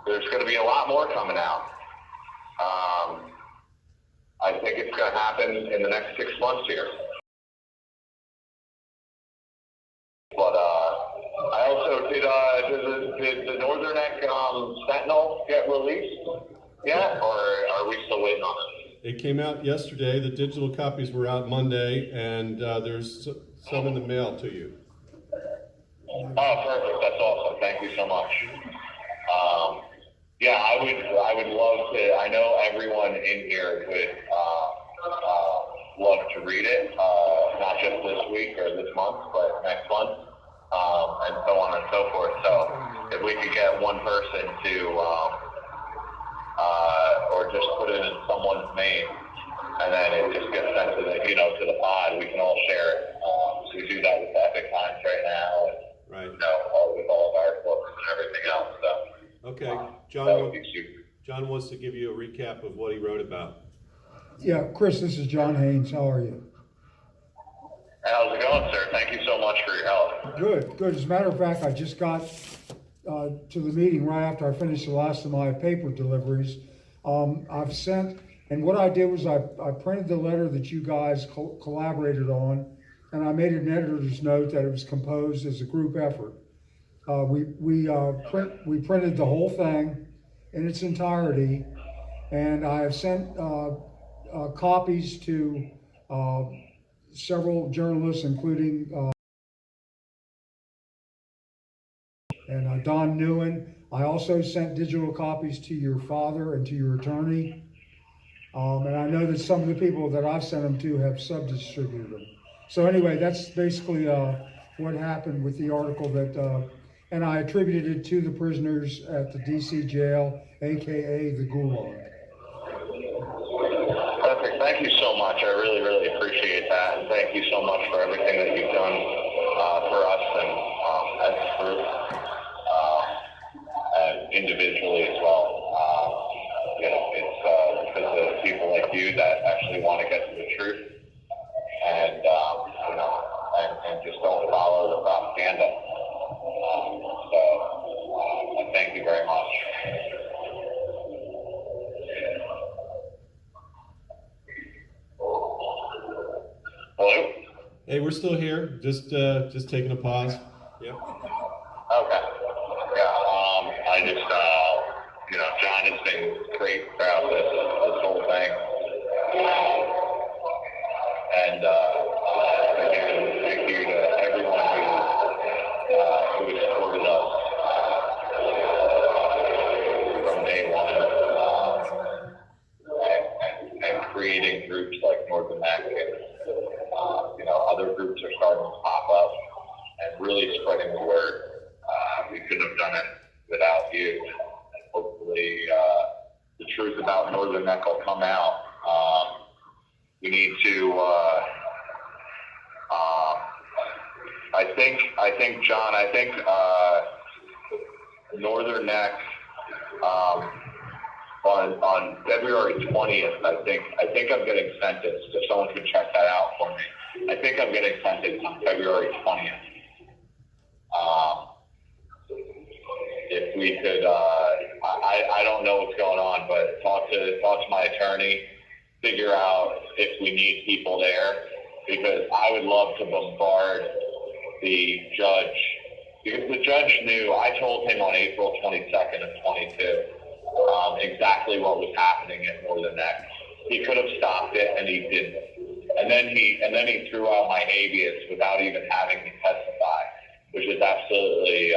There's going to be a lot more coming out. I think it's going to happen in the next 6 months here. But I also did the Northern Neck Sentinel get released yet, or are we still waiting on it? It came out yesterday. The digital copies were out Monday, and there's some in the mail to you. Oh, perfect. That's awesome. Thank you so much. Yeah, I would love to. I know everyone in here would love to read it, not just this week or this month, but next month, and so on and so forth. So if we could get one person to, or just put it in someone's name, and then it just gets sent to the pod, we can all share it. So we do that with the Epic Times right now, and right. With all of our books and everything else. So. Okay, John wants to give you a recap of what he wrote about. Yeah, Chris, this is John Haynes. How are you? How's it going, sir? Thank you so much for your help. Good. As a matter of fact, I just got to the meeting right after I finished the last of my paper deliveries. I've sent, and what I did was I printed the letter that you guys collaborated on, and I made an editor's note that it was composed as a group effort. We printed the whole thing in its entirety, and I have sent copies to several journalists, including Don Newen. I also sent digital copies to your father and to your attorney, and I know that some of the people that I've sent them to have sub-distributed them. So anyway, that's basically what happened with the article that. And I attributed it to the prisoners at the DC jail, AKA the Gulag. Perfect. Thank you so much. I really, really appreciate that. And thank you so much for everything that you've done for us and as a group and individually as well. It's because of people like you that actually want to get to the truth and just don't follow the propaganda. So thank you very much. Hello? Hey, we're still here. Just taking a pause. Yep. Okay. Yeah. I just John has been great throughout this whole thing. where we couldn't have done it without you. And hopefully the truth about Northern Neck will come out. We need to, I think, John, Northern Neck, on February 20th, I think I'm getting sentenced. If someone could check that out for me. I think I'm getting sentenced on February 20th. If we could, I don't know what's going on, but talk to my attorney, figure out if we need people there, because I would love to bombard the judge, because the judge knew. I told him on April 22nd of 22 exactly what was happening at Northern Neck. He could have stopped it, and he didn't. And then he threw out my habeas without even having me testify, which is absolutely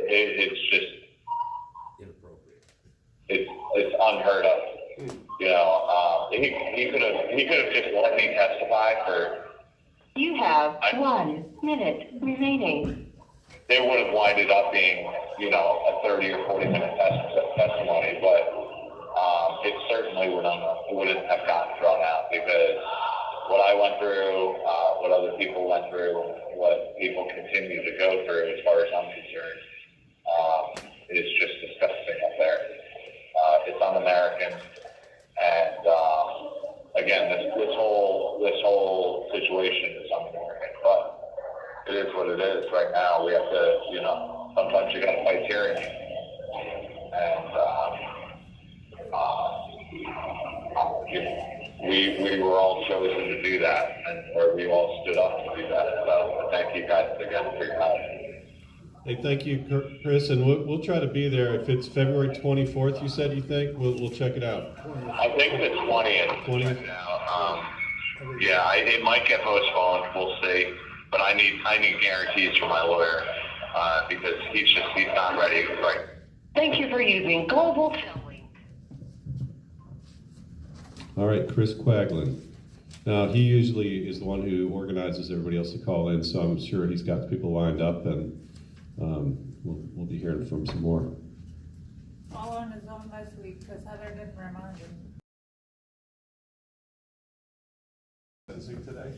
it's just Inappropriate. It's unheard of. You know, he could have just let me testify for. You have 1 minute remaining. They would have winded up being, you know, a 30 or 40-minute testimony, but it certainly wouldn't have gotten thrown out, because what I went through, what other people went through, what people continue to go through, as far as I'm concerned, is just disgusting up there. It's un-American, and again, this whole situation is un-American, but it is what it is. Right now, we have to, you know, sometimes you got to fight tyranny, and we were all chosen to do that, or we all stood up to do that. So thank you guys again for your help. Hey, thank you, Chris, and we'll try to be there. If it's February 24th, you said you think, we'll check it out. I think the 20th. 20th? Yeah, it might get postponed. We'll see. But I need guarantees from my lawyer, because he's not ready. Right. Thank you for using Global Telling. All right, Chris Quaglin. Now, he usually is the one who organizes everybody else to call in, so I'm sure he's got people lined up, and we'll be hearing from some more. All on his own this week, because Heather didn't remind him. Sentencing today?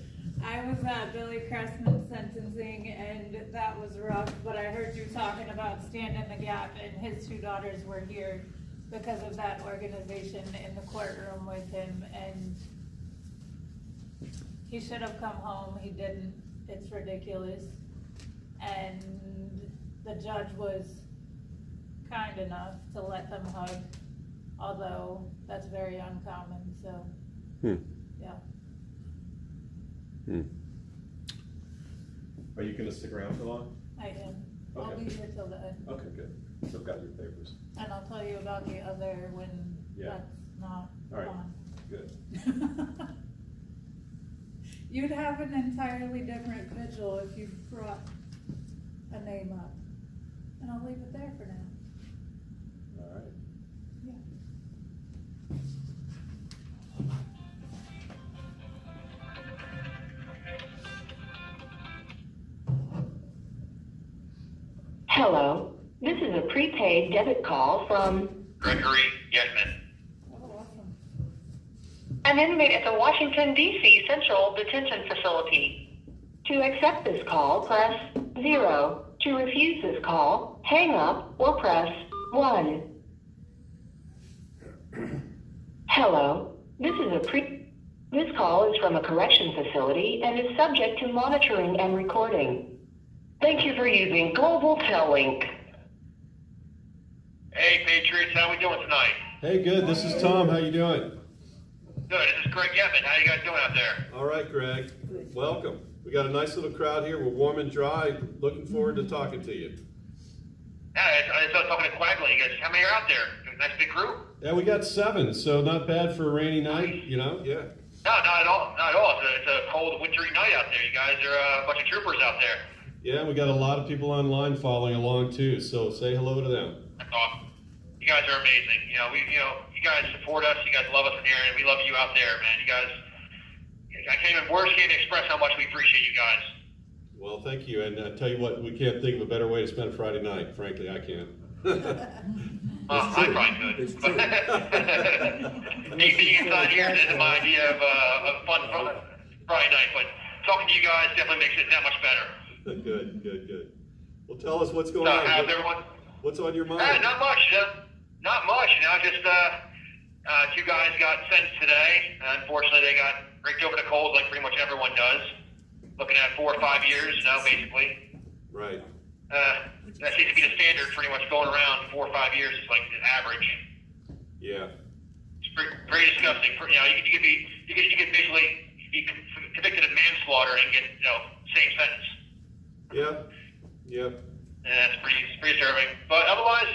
I was at Billy Cressman's sentencing, and that was rough, but I heard you talking about Stand in the Gap, and his 2 daughters were here because of that organization in the courtroom with him, and he should have come home. He didn't. It's ridiculous. And the judge was kind enough to let them hug, although that's very uncommon, so, yeah. Are you going to stick around for long? I am. I'll Okay. be here till the end. Okay, good. So I've got your papers. And I'll tell you about the other when Yeah. that's not All right. on. Good. You'd have an entirely different vigil if you brought a name up. And I'll leave it there for now. All right. Yeah. Hello, this is a prepaid debit call from Gregory Yetman. Oh, awesome. an inmate at the Washington, D.C. Central Detention Facility. To accept this call, press 0. To refuse this call, hang up or press 1. Hello, this call is from a correction facility and is subject to monitoring and recording. Thank you for using Global Tellink. Hey, Patriots, how we doing tonight? Hey, good. This is Tom. How you doing? Good. This is Greg Yetman. How you guys doing out there? All right, Greg. Welcome. We got a nice little crowd here. We're warm and dry. Looking forward to talking to you. Yeah, I was talking to Quagley. You guys, how many are out there? Nice big group? Yeah, we got 7, so not bad for a rainy night, you know? Yeah. No, not at all. Not at all. It's a cold, wintry night out there. You guys are a bunch of troopers out there. Yeah, we got a lot of people online following along too, so say hello to them. That's awesome. You guys are amazing. You guys support us. You guys love us in here, and we love you out there, man. You guys words can't express how much we appreciate you guys. Well, thank you, and I tell you what, we can't think of a better way to spend a Friday night. Frankly, I can't. I probably could. It's true. Being inside here isn't my idea of fun Friday night, but talking to you guys definitely makes it that much better. Good. Well, tell us what's going So, on. how's everyone? What's on your mind? Not much. Not much. Just two guys got sentenced today. Unfortunately, they got raked over the coals like pretty much everyone does. Looking at 4 or 5 years now, basically. Right. That seems to be the standard pretty much going around. 4 or 5 years is like the average. Yeah. It's very disgusting. You could basically be convicted of manslaughter and get same sentence. Yep. And that's pretty disturbing. But otherwise,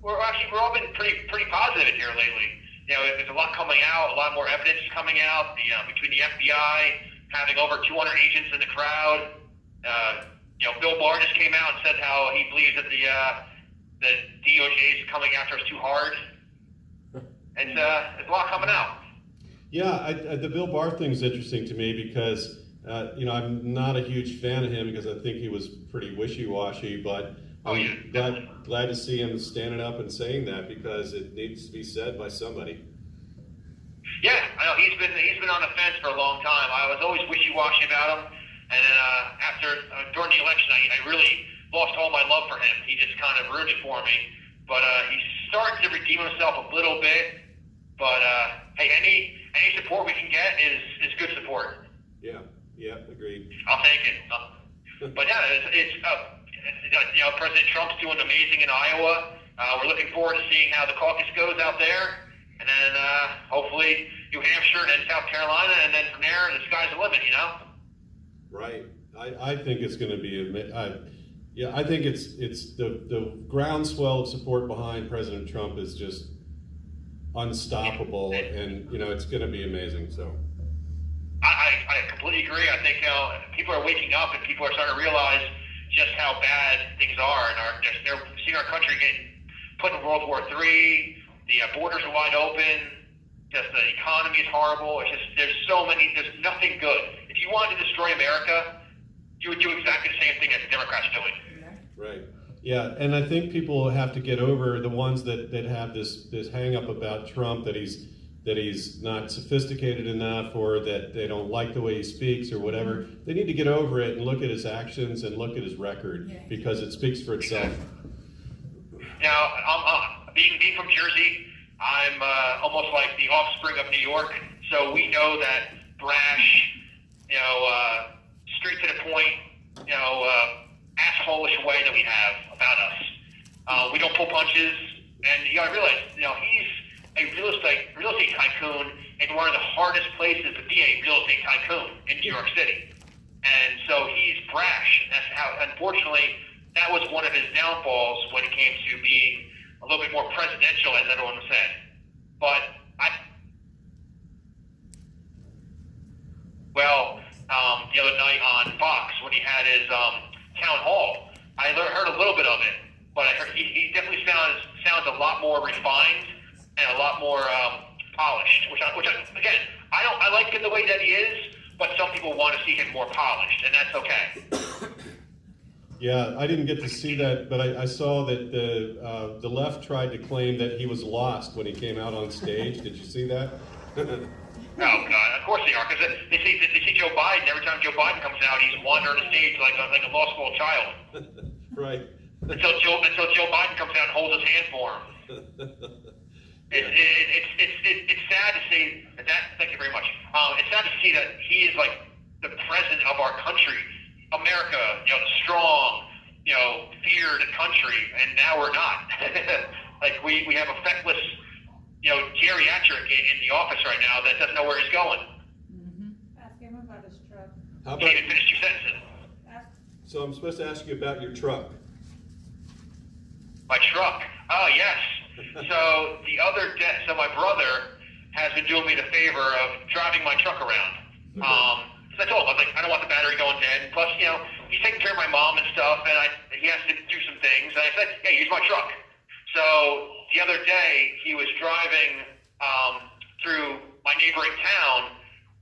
we're all been pretty positive here lately. There's a lot coming out, a lot more evidence is coming out. Between the FBI having over 200 agents in the crowd. Bill Barr just came out and said how he believes that the DOJ is coming after us too hard. There's a lot coming out. Yeah, the Bill Barr thing's interesting to me because, I'm not a huge fan of him because I think he was pretty wishy-washy, but I'm glad to see him standing up and saying that because it needs to be said by somebody. Yeah, I know he's been on the fence for a long time. I was always wishy-washy about him, and then during the election, I really lost all my love for him. He just kind of ruined it for me. But he's starting to redeem himself a little bit. But hey, any support we can get is good support. Yeah, agreed. I'll take it. But yeah, it's President Trump's doing amazing in Iowa. We're looking forward to seeing how the caucus goes out there. And then hopefully New Hampshire and then South Carolina, and then from there, the sky's the limit, Right. I think it's going to be I think it's the groundswell of support behind President Trump is just unstoppable, and it's going to be amazing. So I completely agree. I think people are waking up, and people are starting to realize just how bad things are, and they're seeing our country getting put in World War III. The borders are wide open. Just the economy is horrible. It's just there's nothing good. If you wanted to destroy America, you would do exactly the same thing that the Democrats are doing. Right. Yeah, and I think people have to get over the ones that have this hang up about Trump, that he's not sophisticated enough, or that they don't like the way he speaks or whatever. They need to get over it and look at his actions and look at his record, because it speaks for itself. Now, being from Jersey, I'm almost like the offspring of New York, so we know that brash, straight to the point, asshole-ish way that we have about us. We don't pull punches, and you gotta realize, he's a real estate tycoon in one of the hardest places to be a real estate tycoon in New York City. And so he's brash, and that's how, unfortunately, that was one of his downfalls when it came to being a little bit more presidential, as everyone said. But the other night on Fox, when he had his town hall, I heard a little bit of it, but I heard he definitely sounds a lot more refined and a lot more polished. I like him the way that he is, but some people want to see him more polished, and that's okay. Yeah, I didn't get to see that, but I saw that the left tried to claim that he was lost when he came out on stage. Did you see that? Oh God! Of course they are, because they see Joe Biden. Every time Joe Biden comes out, he's wandering the stage like a law school child. Right. Until Joe Biden comes out and holds his hand for him. It's sad to see that. Thank you very much. It's sad to see that he is like the president of our country, America. Strong, feared country, and now we're not. Like we have a feckless, geriatric in the office right now that doesn't know where he's going. Ask him about his truck. How Can't even finish 2 sentences. So I'm supposed to ask you about your truck. My truck. Oh yes. So the other day, my brother has been doing me the favor of driving my truck around. So I told him, I was like, I don't want the battery going dead. Plus, he's taking care of my mom and stuff, and he has to do some things. And I said, hey, use my truck. So the other day, he was driving through my neighboring town,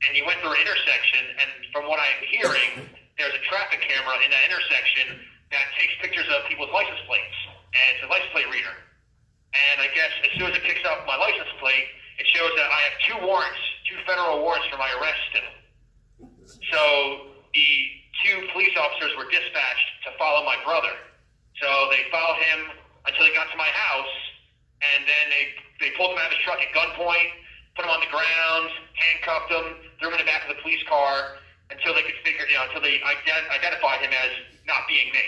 and he went through an intersection, and from what I'm hearing, there's a traffic camera in that intersection that takes pictures of people's license plates, and it's a license plate reader. And I guess as soon as it picks up my license plate, it shows that I have two federal warrants for my arrest still. So the two police officers were dispatched to follow my brother. So they followed him until he got to my house, and then they pulled him out of his truck at gunpoint, put him on the ground, handcuffed him, threw him in the back of the police car until they could until they identified him as not being me.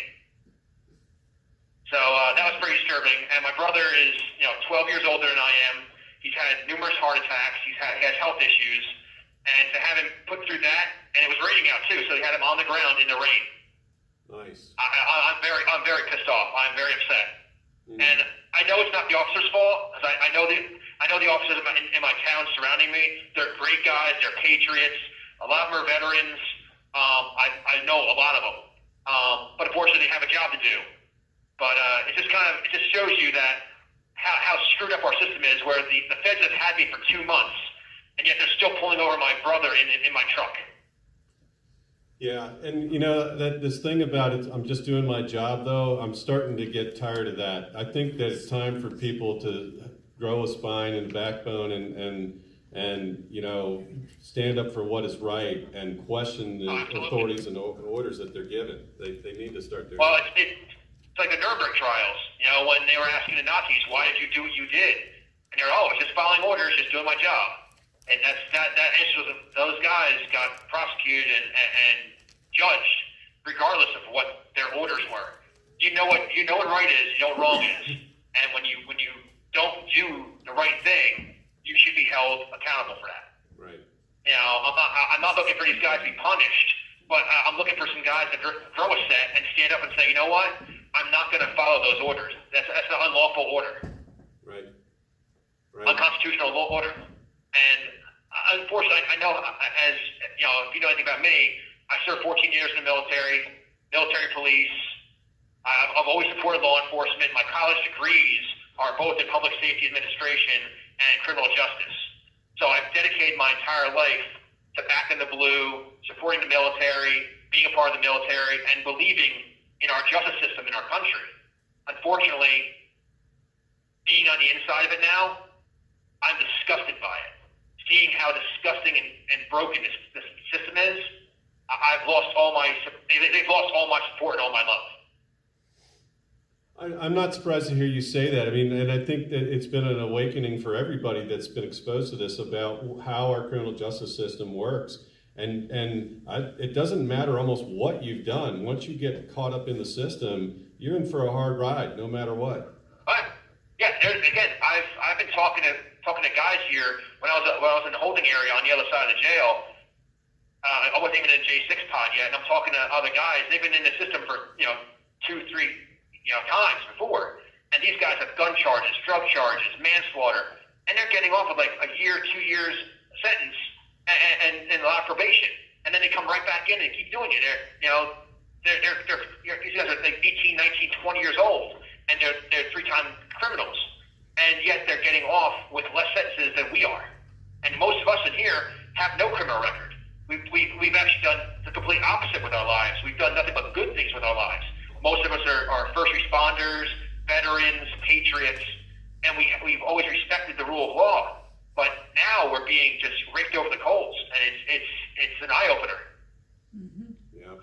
So that was pretty disturbing. And my brother is 12 years older than I am. He's had numerous heart attacks. He has health issues, and to have him put through that, and it was raining out too, so they had him on the ground in the rain. Nice. I'm very pissed off. I'm very upset. And I know it's not the officer's fault, because I know the officers in my town surrounding me. They're great guys. They're patriots. A lot of them are veterans. I know a lot of them. But unfortunately, they have a job to do. But it just shows you that how screwed up our system is, where the feds have had me for 2 months, and yet they're still pulling over my brother in my truck. Yeah, and this thing about it, I'm just doing my job though, I'm starting to get tired of that. I think that it's time for people to grow a spine and a backbone and stand up for what is right and question the authorities and orders that they're given. They need to start doing Well, it's like the Nuremberg trials, when they were asking the Nazis, why did you do what you did? And they're, it's just following orders, just doing my job. And that issue, those guys got prosecuted and judged regardless of what their orders were. You know what right is, you know what wrong is. And when you don't do the right thing, you should be held accountable for that. Right. I'm not looking for these guys to be punished, but I'm looking for some guys to throw a set and stand up and say, you know what? I'm not going to follow those orders. That's an unlawful order. Right. Unconstitutional order. And unfortunately, I know, as if you know anything about me, I served 14 years in the military police. I've always supported law enforcement. My college degrees are both in public safety administration and criminal justice. So I've dedicated my entire life to Back in the Blue, supporting the military, being a part of the military, and believing in our justice system in our country. Unfortunately, being on the inside of it now, I'm disgusted by it. Seeing how disgusting and broken this system is, they've lost all my support and all my love. I'm not surprised to hear you say that. I mean, and I think that it's been an awakening for everybody that's been exposed to this about how our criminal justice system works. And it doesn't matter almost what you've done. Once you get caught up in the system, you're in for a hard ride, no matter what. Yeah, again, I've been talking to guys here when I was in the holding area on the other side of the jail. I wasn't even in J6 pod yet, and I'm talking to other guys. They've been in the system for 2-3 times before, and these guys have gun charges, drug charges, manslaughter, and they're getting off with like a year, 2 years sentence and a lot of probation, and then they come right back in and keep doing it. These guys are like 18, 19, 20 years old, and they're 3-time criminals, and yet they're getting off with less sentences than we are. And most of us in here have no criminal record. We've actually done the complete opposite with our lives. We've done nothing but good things with our lives. Most of us are first responders, veterans, patriots, and we've always respected the rule of law. But now we're being just raked over the coals, and it's an eye opener. Mm-hmm. Yeah.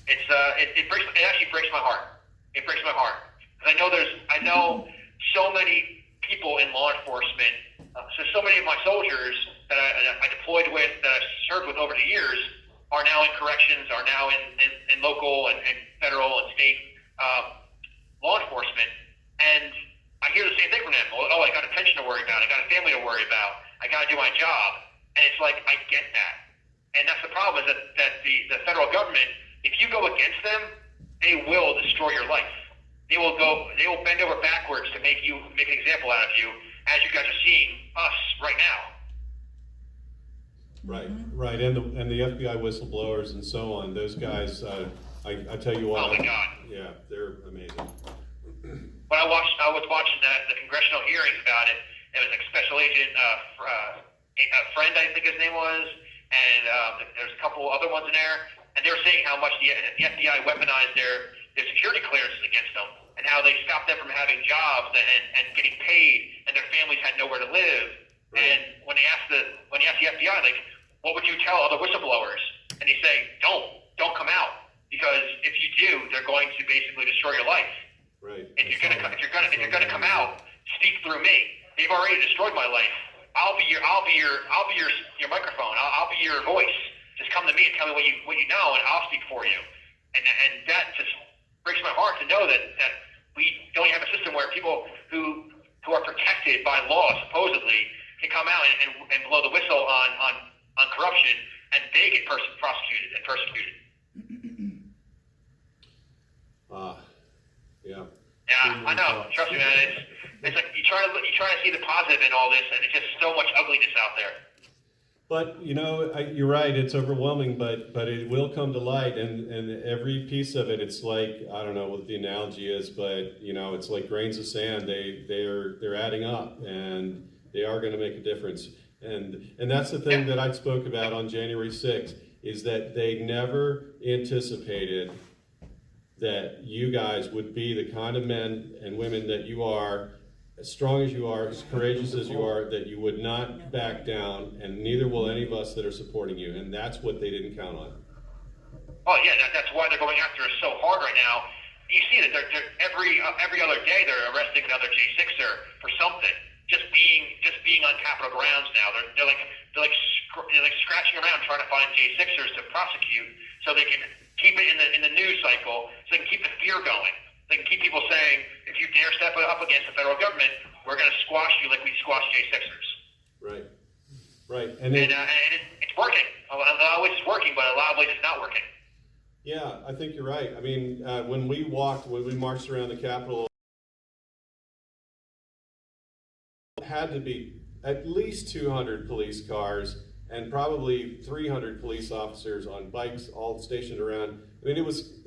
It actually breaks my heart. It breaks my heart because I know so many people in law enforcement. So many of my soldiers that I deployed with, that I've served with over the years, are now in corrections, are now in local and federal and state law enforcement. And I hear the same thing from them. Oh, I got a pension to worry about. I got a family to worry about. I got to do my job. And it's like, I get that. And that's the problem, is that the federal government, if you go against them, they will destroy your life. They will bend over backwards to make an example out of you, as you guys are seeing us right now. Right, and the FBI whistleblowers and so on. Those guys, I tell you what. Oh my God. Yeah, they're amazing. When I was watching the congressional hearings about it, it was like Special Agent a friend, I think his name was, and there's a couple other ones in there, and they were saying how much the FBI weaponized their security clearances against them, and how they stopped them from having jobs and getting paid, and their families had nowhere to live. Right. And when they asked the FBI, like, what would you tell other whistleblowers? And they say, don't come out, because if you do, they're going to basically destroy your life. Right. If you're gonna come out, speak through me. They've already destroyed my life. I'll be your microphone. I'll be your voice. Just come to me and tell me what you know, and I'll speak for you. And that just breaks my heart to know that we don't have a system where people who are protected by law supposedly can come out and blow the whistle on corruption, and they get prosecuted and persecuted. Yeah. Yeah, I know. Trust me, man. It's like you try to see the positive in all this, and it's just so much ugliness out there. But you're right. It's overwhelming, but it will come to light, and every piece of it. It's like, I don't know what the analogy is, but it's like grains of sand. They're adding up, and they are going to make a difference. And that's the thing that I spoke about on January 6th, is that they never anticipated that you guys would be the kind of men and women that you are, as strong as you are, as courageous as you are, that you would not back down, and neither will any of us that are supporting you. And that's what they didn't count on. Oh yeah, that's why they're going after us so hard right now. You see that they're every other day they're arresting another J6er for something. Just being on Capitol grounds now. They're like scratching around trying to find J6ers to prosecute, so they can keep it in the news cycle, so they can keep the fear going. They can keep people saying, if you dare step up against the federal government, we're going to squash you like we squashed J6ers. Right. And it's working. A lot of ways it's working, but a lot of ways it's not working. Yeah, I think you're right. I mean, when we marched around the Capitol, had to be at least 200 police cars and probably 300 police officers on bikes all stationed around. I mean,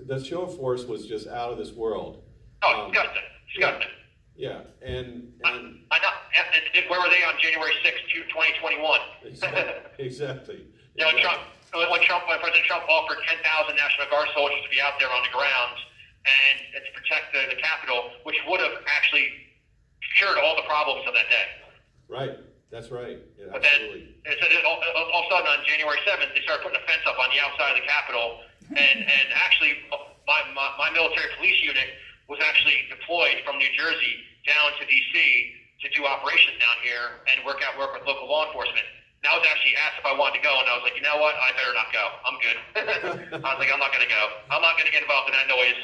the show of force was just out of this world. Oh, disgusting. Yeah, and I know. Where were they on January 6th, 2021? Exactly. When President Trump offered 10,000 National Guard soldiers to be out there on the grounds and to protect the Capitol, which would have actually cured all the problems of that day. Right. That's right. Yeah, but then all of a sudden on January 7th, they started putting a fence up on the outside of the Capitol, and actually my military police unit was actually deployed from New Jersey down to D.C. to do operations down here and work with local law enforcement. And I was actually asked if I wanted to go, and I was like, you know what? I better not go. I'm good. I was like, I'm not going to go. I'm not going to get involved in that noise.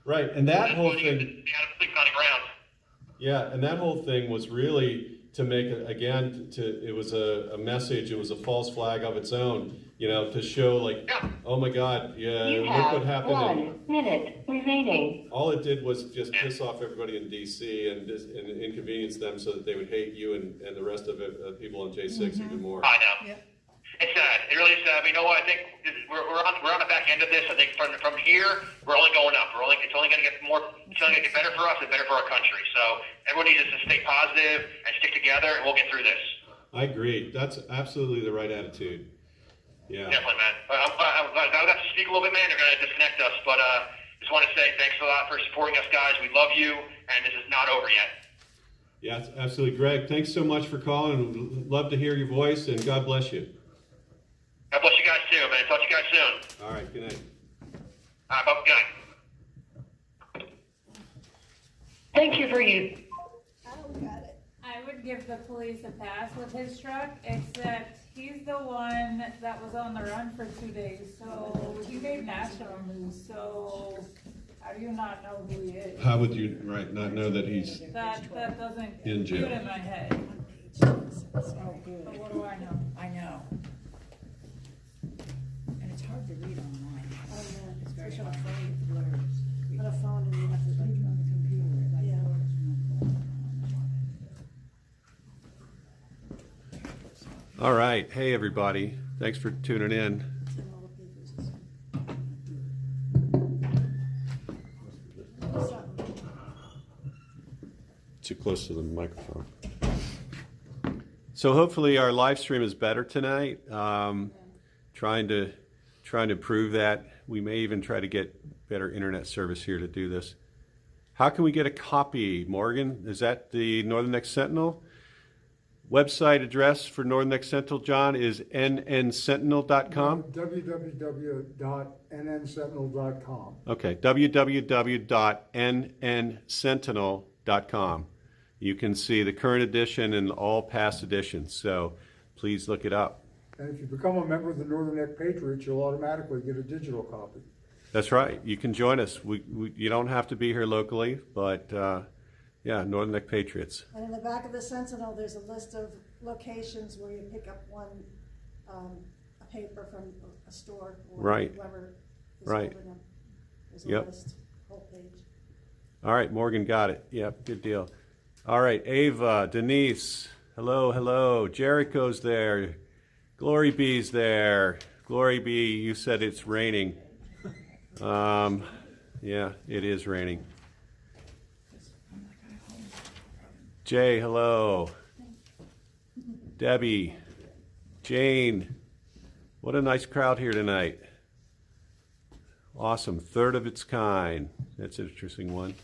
Right. And that whole thing. They had to sleep on the ground. Yeah, and that whole thing was really to make it was a message. It was a false flag of its own, to show like, oh my God, look what happened. 1 minute remaining. All it did was just piss off everybody in D.C. and inconvenience them so that they would hate you and the rest of people on J6 even more. I know. Yeah. It's sad. It really is sad. But you know what? I think we're on the back end of this. I think from here, we're only going up. It's only going to get more. It's only going to get better for us and better for our country. So everyone needs to stay positive and stick together, and we'll get through this. I agree. That's absolutely the right attitude. Yeah. Definitely, man. I'm glad I got to speak a little bit, man. They're going to disconnect us, but just want to say thanks a lot for supporting us, guys. We love you, and this is not over yet. Yeah, absolutely, Greg. Thanks so much for calling. We'd love to hear your voice, and God bless you. God bless you guys too, man. Talk to you guys soon. All right, good night. All right, bye. Good night. Thank you for you. I would give the police a pass with his truck, except he's the one that was on the run for 2 days, so he made national news, so how do you not know who he is? How would you, not know that he's That doesn't in jail. compute in my head. Oh, good. But what do I know? I know. And it's hard to read online. Oh, yeah. It's very hard. On a phone, and you have to read on the computer. Yeah. All right. Hey, everybody. Thanks for tuning in. Too close to the microphone. So hopefully our live stream is better tonight. Trying to improve that. We may even try to get better internet service here to do this. How can we get a copy, Morgan? Is that the Northern Neck Sentinel? Website address for Northern Neck Sentinel, John, is nnsentinel.com? www.nnsentinel.com. Okay, www.nnsentinel.com. You can see the current edition and all past editions, so please look it up. And if you become a member of the Northern Neck Patriots, you'll automatically get a digital copy. That's right. You can join us. You don't have to be here locally, but yeah, Northern Neck Patriots. And in the back of the Sentinel, there's a list of locations where you pick up a paper from a store or Right. whoever is Right. holding them. There's a Yep. list, whole page. All right, Morgan got it. Yep, good deal. All right, Ava, Denise, hello. Jericho's there. Glory B's there. Glory B, you said it's raining. Yeah, it is raining. Jay, hello. Debbie, Jane, what a nice crowd here tonight. Awesome, third of its kind. That's an interesting one.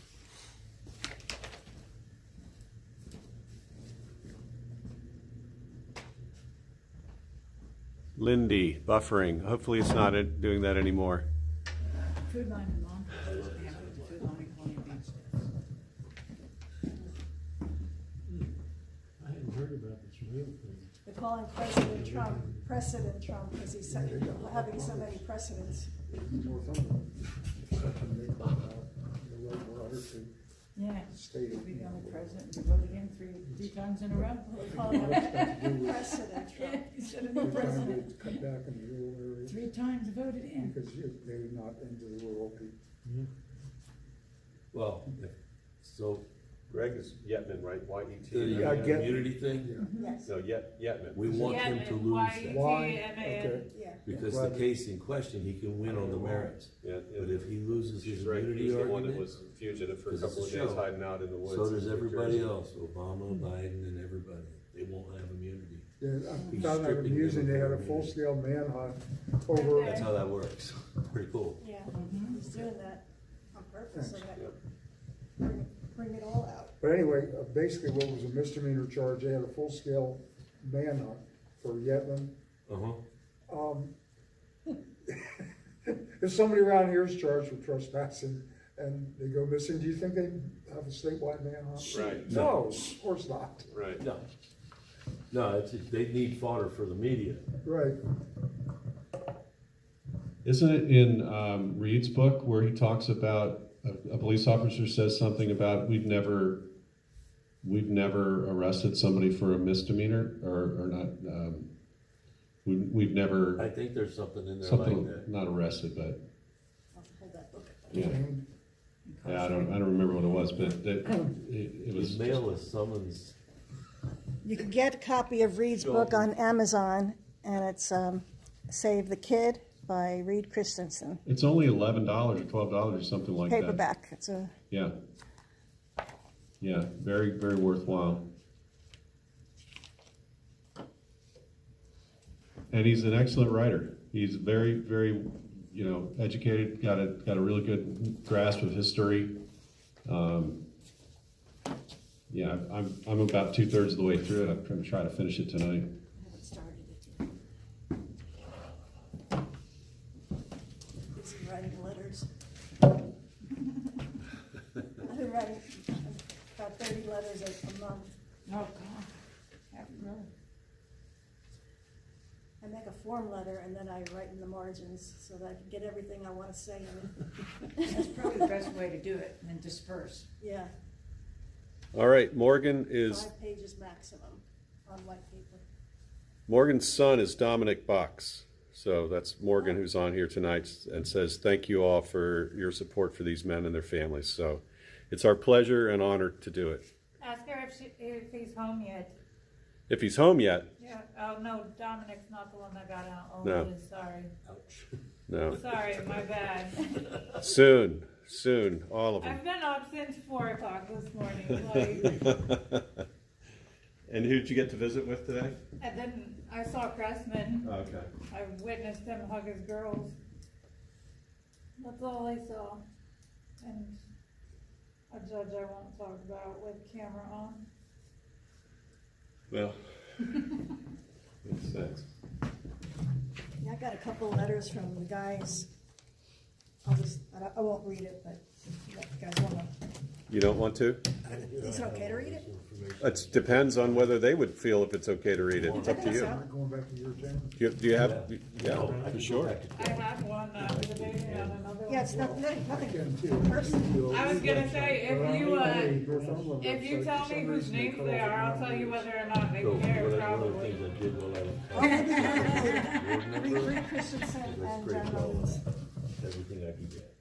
Lindy, buffering. Hopefully it's not doing that anymore. Food line, Mom. I hadn't heard about this real thing. They're calling President Trump, because he's having so many precedents. Yeah. State Become a president, you vote again three times in a row. They call him President Trump. He should have been president. Cut back in the rural areas 3 times voted in. because they're not into the rural people. Well, so Greg is Yetman, right? Y-E-T. Yeah, I get- immunity thing, Yes, No, Yetman. we want him to lose that. Why? Okay. yeah. Because the case in question, he can win on the merits. Yeah, But if he loses his She's right. immunity He's the one that argument, was fugitive for a 'Cause it's couple of a days show. hiding out in the woods. so does in New everybody Jersey. else, Obama, Biden, and everybody. They won't have immunity. Yeah, I He's found that stripping amusing. them They of had a their full-scale manhunt over. That's how that works. Pretty cool. Yeah, he's doing that on purpose, so Thanks. that bring it all out. But anyway, basically what was a misdemeanor charge, they had a full-scale manhunt for Yetman. Uh-huh. If somebody around here is charged with trespassing and they go missing, do you think they have a statewide manhunt? Right. No, of course not. Right. No. No, they need fodder for the media. Right. Isn't it in Reed's book where he talks about a police officer says something about we've never arrested somebody for a misdemeanor or not? We've never I think there's something in there something like that. not arrested, but I'll hold that book. yeah, I don't remember what it was, but it was His mail is summons. You can get a copy of Reed's book on Amazon, and it's Save the Kid by Reed Christensen. It's only $11 or $12 or something like that. Paperback. It's a Yeah. Yeah, very, very worthwhile. And he's an excellent writer. He's very, very, educated, got a really good grasp of history. Yeah, I'm about 2/3 of the way through it. I'm going to try to finish it tonight. I haven't started it yet. Busy writing letters. I've been writing about 30 letters a month. Oh, God. Really? I make a form letter and then I write in the margins so that I can get everything I want to say in it. That's probably the best way to do it, and then disperse. Yeah, All right, Morgan is 5 pages maximum on white paper. Morgan's son is Dominic Box. So that's Morgan who's on here tonight and says, thank you all for your support for these men and their families. So it's our pleasure and honor to do it. Ask her if he's home yet. If he's home yet, Yeah, oh, no, Dominic's not the one that got out. Oh, No. he is, sorry. no. Sorry, my bad. Soon, all of them. I've been up since 4 o'clock this morning, like, And who did you get to visit with today? And then I saw Cressman. Okay. I witnessed him hug his girls. That's all I saw. And a judge I won't talk about with camera on. Well, makes sense. Yeah, I got a couple letters from the guys. I won't read it, but if you guys wanna, You don't want to? is it okay to read it? It depends on whether they would feel if it's okay to read it. It's up to you. Going back to your channel? Do you have, yeah, for sure. I have one, debating on another one. Yeah, it's nothing personal. I was gonna say, if you tell me whose names they are, I'll tell you whether or not they care, probably. Reed Christensen and John Rollins. Everything I can get.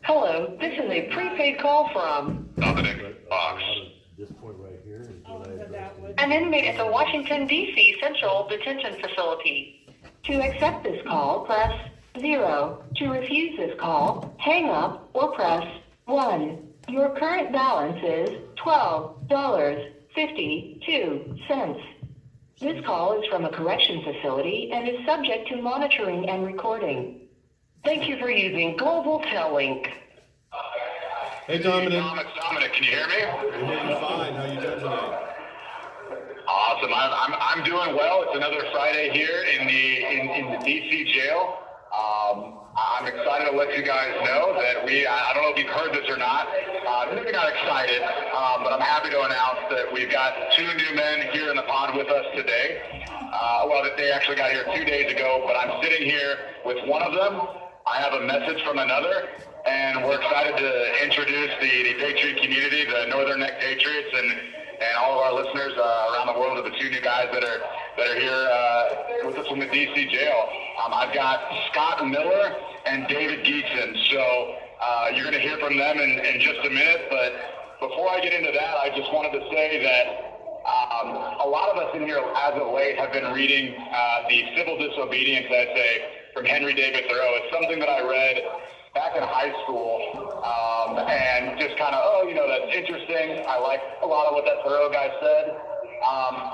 Hello, this is a prepaid call from Dominic Fox. This point right here is I'll put that one. an inmate at the Washington, D.C. Central Detention Facility. To accept this call, press 0. To refuse this call, hang up or press 1. Your current balance is $12.52. This call is from a correction facility and is subject to monitoring and recording. Thank you for using Global Tel-Link. Hey, Dominic. It's Dominic, can you hear me? We're doing fine. How you doing tonight? Awesome. I'm doing well. It's another Friday here in the DC jail. I'm excited to let you guys know that I don't know if you've heard this or not. Maybe not excited, but I'm happy to announce that we've got 2 new men here in the pod with us today. Well, they actually got here 2 days ago, but I'm sitting here with one of them. I have a message from another, and we're excited to introduce the Patriot community, the Northern Neck Patriots, and all of our listeners around the world of the 2 new guys that are here with us from the DC jail. I've got Scott Miller and David Geetson. So you're going to hear from them in just a minute. But before I get into that, I just wanted to say that a lot of us in here as of late have been reading the civil disobedience essay from Henry David Thoreau. It's something that I read back in high school, and just kind of, that's interesting. I like a lot of what that Thoreau guy said.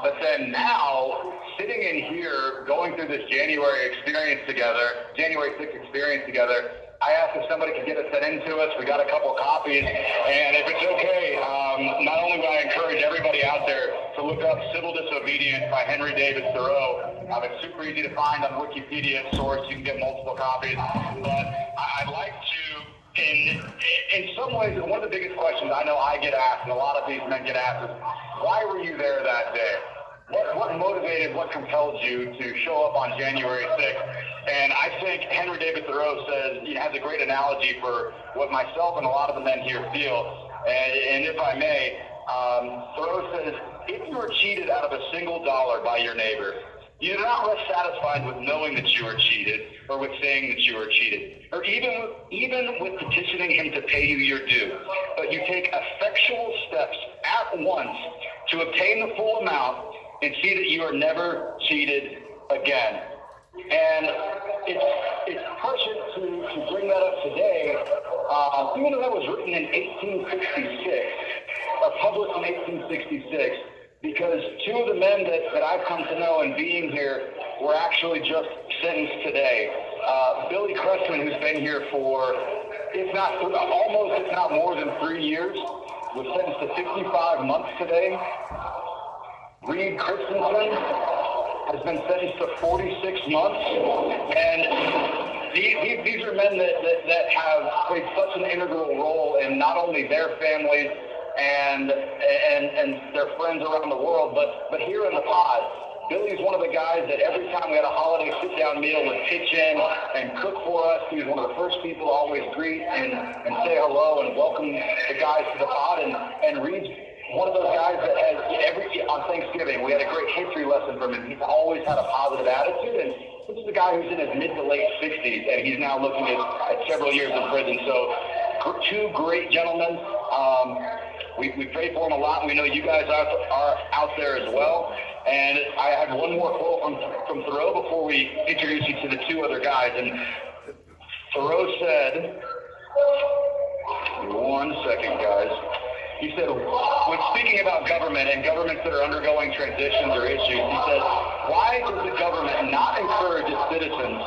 But then now, sitting in here, going through this January 6th experience together, I asked if somebody could get it sent in to us. We got a couple copies, and if it's okay, not only would I encourage everybody out there to look up Civil Disobedience by Henry David Thoreau. It's super easy to find on Wikipedia source. You can get multiple copies. But I'd like to, in some ways, one of the biggest questions I know I get asked, and a lot of these men get asked, is why were you there that day? What motivated, what compelled you to show up on January 6th? And I think Henry David Thoreau has a great analogy for what myself and a lot of the men here feel. And if I may, Thoreau says, if you are cheated out of a single dollar by your neighbor, you do not rest satisfied with knowing that you were cheated or with saying that you were cheated, or even with petitioning him to pay you your due, but you take effectual steps at once to obtain the full amount and see that you are never cheated again. And it's prescient to bring that up today, even though that was written in 1866, or published in 1866, because 2 of the men that I've come to know and being here were actually just sentenced today. Billy Cressman, who's been here for, if not more than 3 years, was sentenced to 65 months today. Reed Christensen has been sentenced to 46 months, and these are men that have played such an integral role in not only their families and their friends around the world, but here in the pod. Billy's one of the guys that every time we had a holiday sit-down meal would pitch in and cook for us. He was one of the first people to always greet and say hello and welcome the guys to the pod. And Reed's one of those guys that has on Thanksgiving, we had a great history lesson from him. He's always had a positive attitude, and this is a guy who's in his mid to late 60s, and he's now looking at several years in prison. So 2 great gentlemen. We pray for him a lot. We know you guys are out there as well. And I have one more quote from Thoreau before we introduce you to the 2 other guys. And Thoreau said, one second, guys. He said, when speaking about government and governments that are undergoing transitions or issues, he said, why does the government not encourage its citizens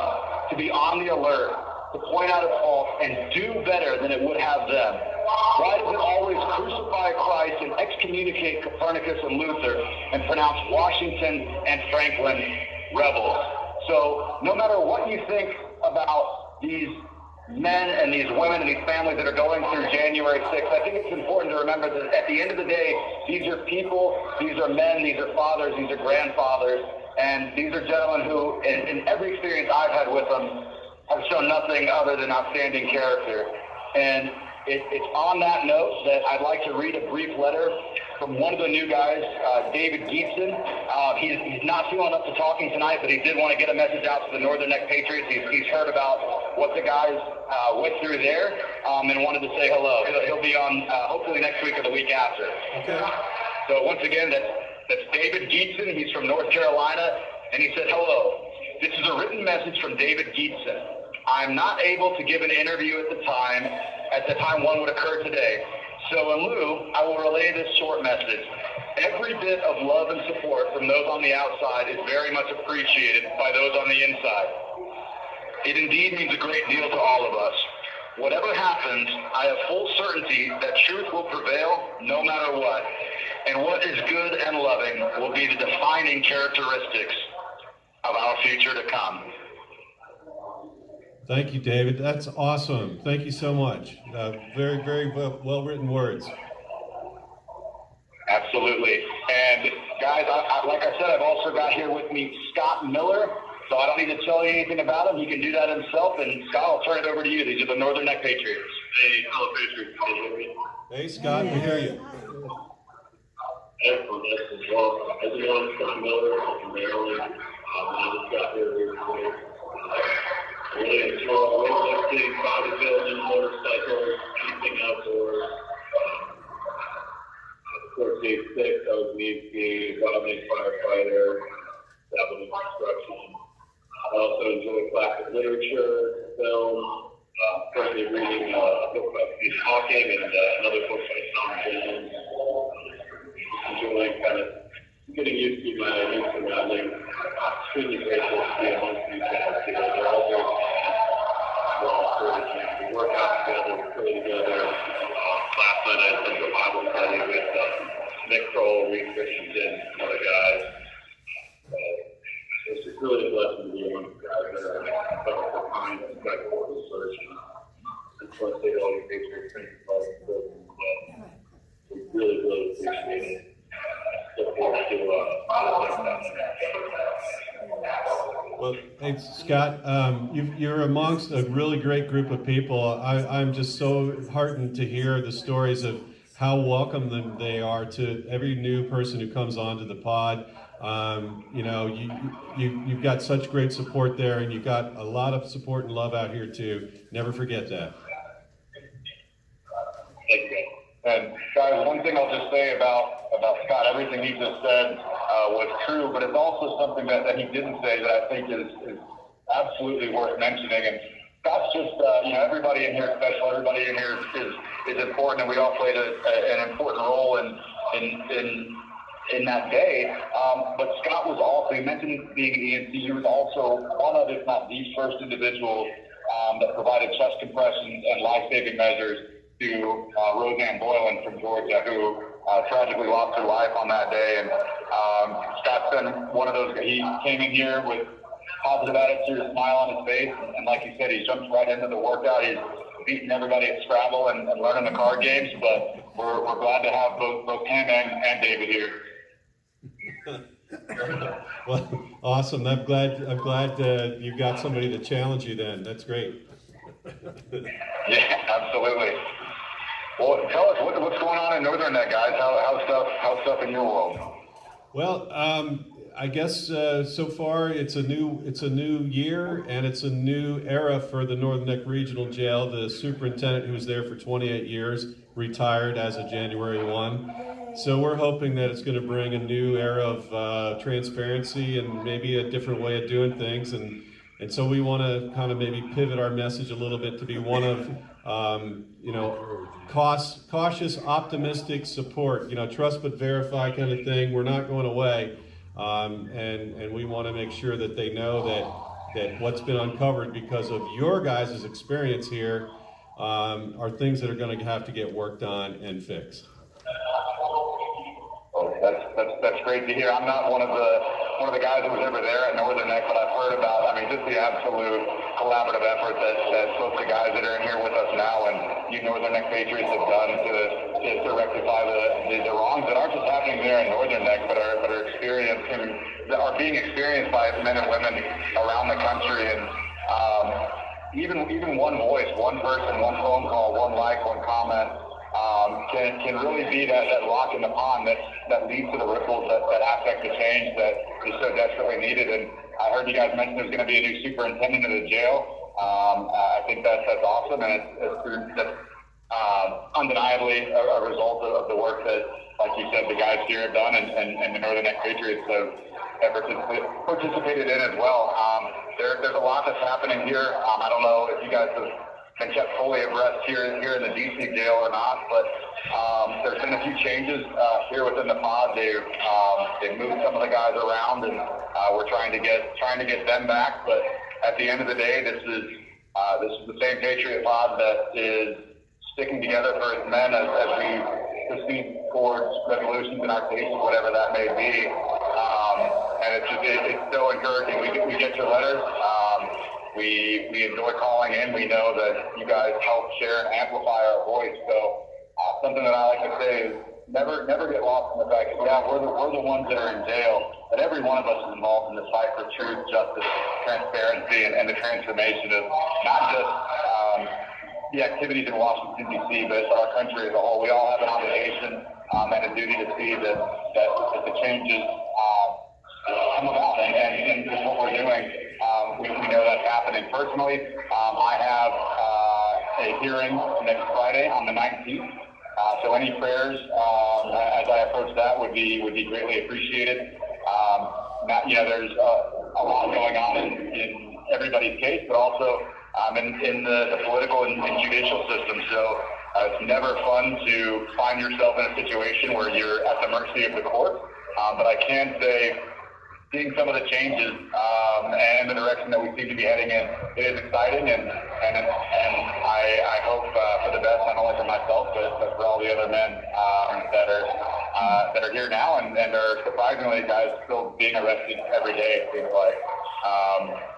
to be on the alert, to point out its faults, and do better than it would have them? Why does it always crucify Christ and excommunicate Copernicus and Luther and pronounce Washington and Franklin rebels? So no matter what you think about these men and these women and these families that are going through January 6th, I think it's important to remember that at the end of the day, these are people, these are men, these are fathers, these are grandfathers, and these are gentlemen who, in every experience I've had with them, have shown nothing other than outstanding character. And it's on that note that I'd like to read a brief letter from one of the new guys, David Geetson. He's not feeling up to talking tonight, but he did want to get a message out to the Northern Neck Patriots. He's heard about what the guys went through there and wanted to say hello. He'll be on hopefully next week or the week after. Okay. So once again, that's David Geetson. He's from North Carolina, and he said, hello. This is a written message from David Geetson. I'm not able to give an interview at the time one would occur today. So in lieu, I will relay this short message. Every bit of love and support from those on the outside is very much appreciated by those on the inside. It indeed means a great deal to all of us. Whatever happens, I have full certainty that truth will prevail no matter what, and what is good and loving will be the defining characteristics of our future to come. Thank you, David. That's awesome. Thank you so much. Very, very well-written words. Absolutely. And guys, like I said, I've also got here with me Scott Miller. So I don't need to tell you anything about him. He can do that himself. And Scott, I'll turn it over to you. These are the Northern Neck Patriots. Hey, fellow Patriots. Can you hear me? Hey, Scott, we hear you. Excellent. Well, as you know, I'm Scott Miller. I'm from Maryland. I just got here recently. Really enjoy weightlifting, bodybuilding, motorcycles, anything outdoors. Of course, age 6, I was an EMT, government firefighter, dabbled in construction. I also enjoy classic literature, film. Currently reading a book by Stephen Hawking and another book by Tom Jones. Enjoying kind of getting used to my new surroundings. Extremely grateful to be amongst these guys here. They're all very well-encouraging. We work out together, we pray together. Last night I attended a Bible study with Nick Kroll, Reed Christensen, and other guys. It's just really a blessing to be amongst guys that are kind, respectful, research, and trust they all your Patriots training clubs and buildings. We really, really appreciate it. Look forward to Well, hey, Scott, you're amongst a really great group of people. I'm just so heartened to hear the stories of how welcome they are to every new person who comes onto the pod. You know, you've got such great support there, and you've got a lot of support and love out here too. Never forget that. Thank you. And guys, one thing I'll just say about Scott, everything he just said was true, but it's also something that he didn't say that I think is absolutely worth mentioning. And Scott's just, you know, everybody in here is special. Everybody in here is important, and we all played an important role in that day. But Scott was also, he mentioned being an EMT, he was also one of, if not the first individual that provided chest compressions and life-saving measures to Roseanne Boylan from Georgia, who tragically lost her life on that day. And Scott's been one of those, he came in here with positive attitude, a smile on his face, and like you said, he jumped right into the workout. He's beating everybody at Scrabble and learning the card games, but we're glad to have both him and David here. Well, awesome. I'm glad you got somebody to challenge you then. That's great. Yeah, absolutely. Well, tell us what's going on in Northern Neck, guys. How's stuff in your world? Well, I guess so far it's a new year and it's a new era for the Northern Neck Regional Jail. The superintendent, who was there for 28 years, retired as of January 1. So we're hoping that it's going to bring a new era of transparency and maybe a different way of doing things. And And so we want to kind of maybe pivot our message a little bit to be one of, cautious, optimistic support, trust but verify kind of thing. We're not going away. And we want to make sure that they know that what's been uncovered because of your guys' experience here are things that are going to have to get worked on and fixed. Well, that's great to hear. I'm not one of the guys that was ever there at Northern Neck, but I've heard about, just the absolute collaborative effort that both the guys that are in here with us now and you Northern Neck Patriots have done to rectify the wrongs that aren't just happening there in Northern Neck, but are being experienced by men and women around the country. And even one voice, one person, one phone call, one like, one comment can really be that rock in the pond that leads to the ripples that affect the change that is so desperately needed. And I heard you guys mention there's going to be a new superintendent of the jail. I think that's awesome, and it's undeniably a result of the work that, like you said, the guys here have done and the Northern Neck Patriots have participated in as well. There's a lot that's happening here. I don't know if you guys have been kept fully abreast here in the DC jail or not, but there's been a few changes here within the pod. They've moved some of the guys around, and we're trying to get them back. But at the end of the day, this is the same Patriot pod that is sticking together for its men as we proceed towards resolutions in our cases, whatever that may be. And it's so encouraging. We get your letters. We enjoy calling in. We know that you guys help share and amplify our voice. So something that I like to say is never get lost in the fact that, we're the ones that are in jail, but every one of us is involved in the fight for truth, justice, transparency, and the transformation of not just the activities in Washington, D.C., but our country as a whole. We all have an obligation and a duty to see that the changes come about, and this is what we're doing. We know that's happening. Personally, I have a hearing next Friday on the 19th. So any prayers as I approach that would be greatly appreciated. There's a lot going on in everybody's case, but also in the political and judicial system. So it's never fun to find yourself in a situation where you're at the mercy of the court. But I can say, seeing some of the changes and the direction that we seem to be heading in, it is exciting, and I hope for the best, not only for myself, but for all the other men that are here now and are surprisingly, guys, still being arrested every day, it seems like.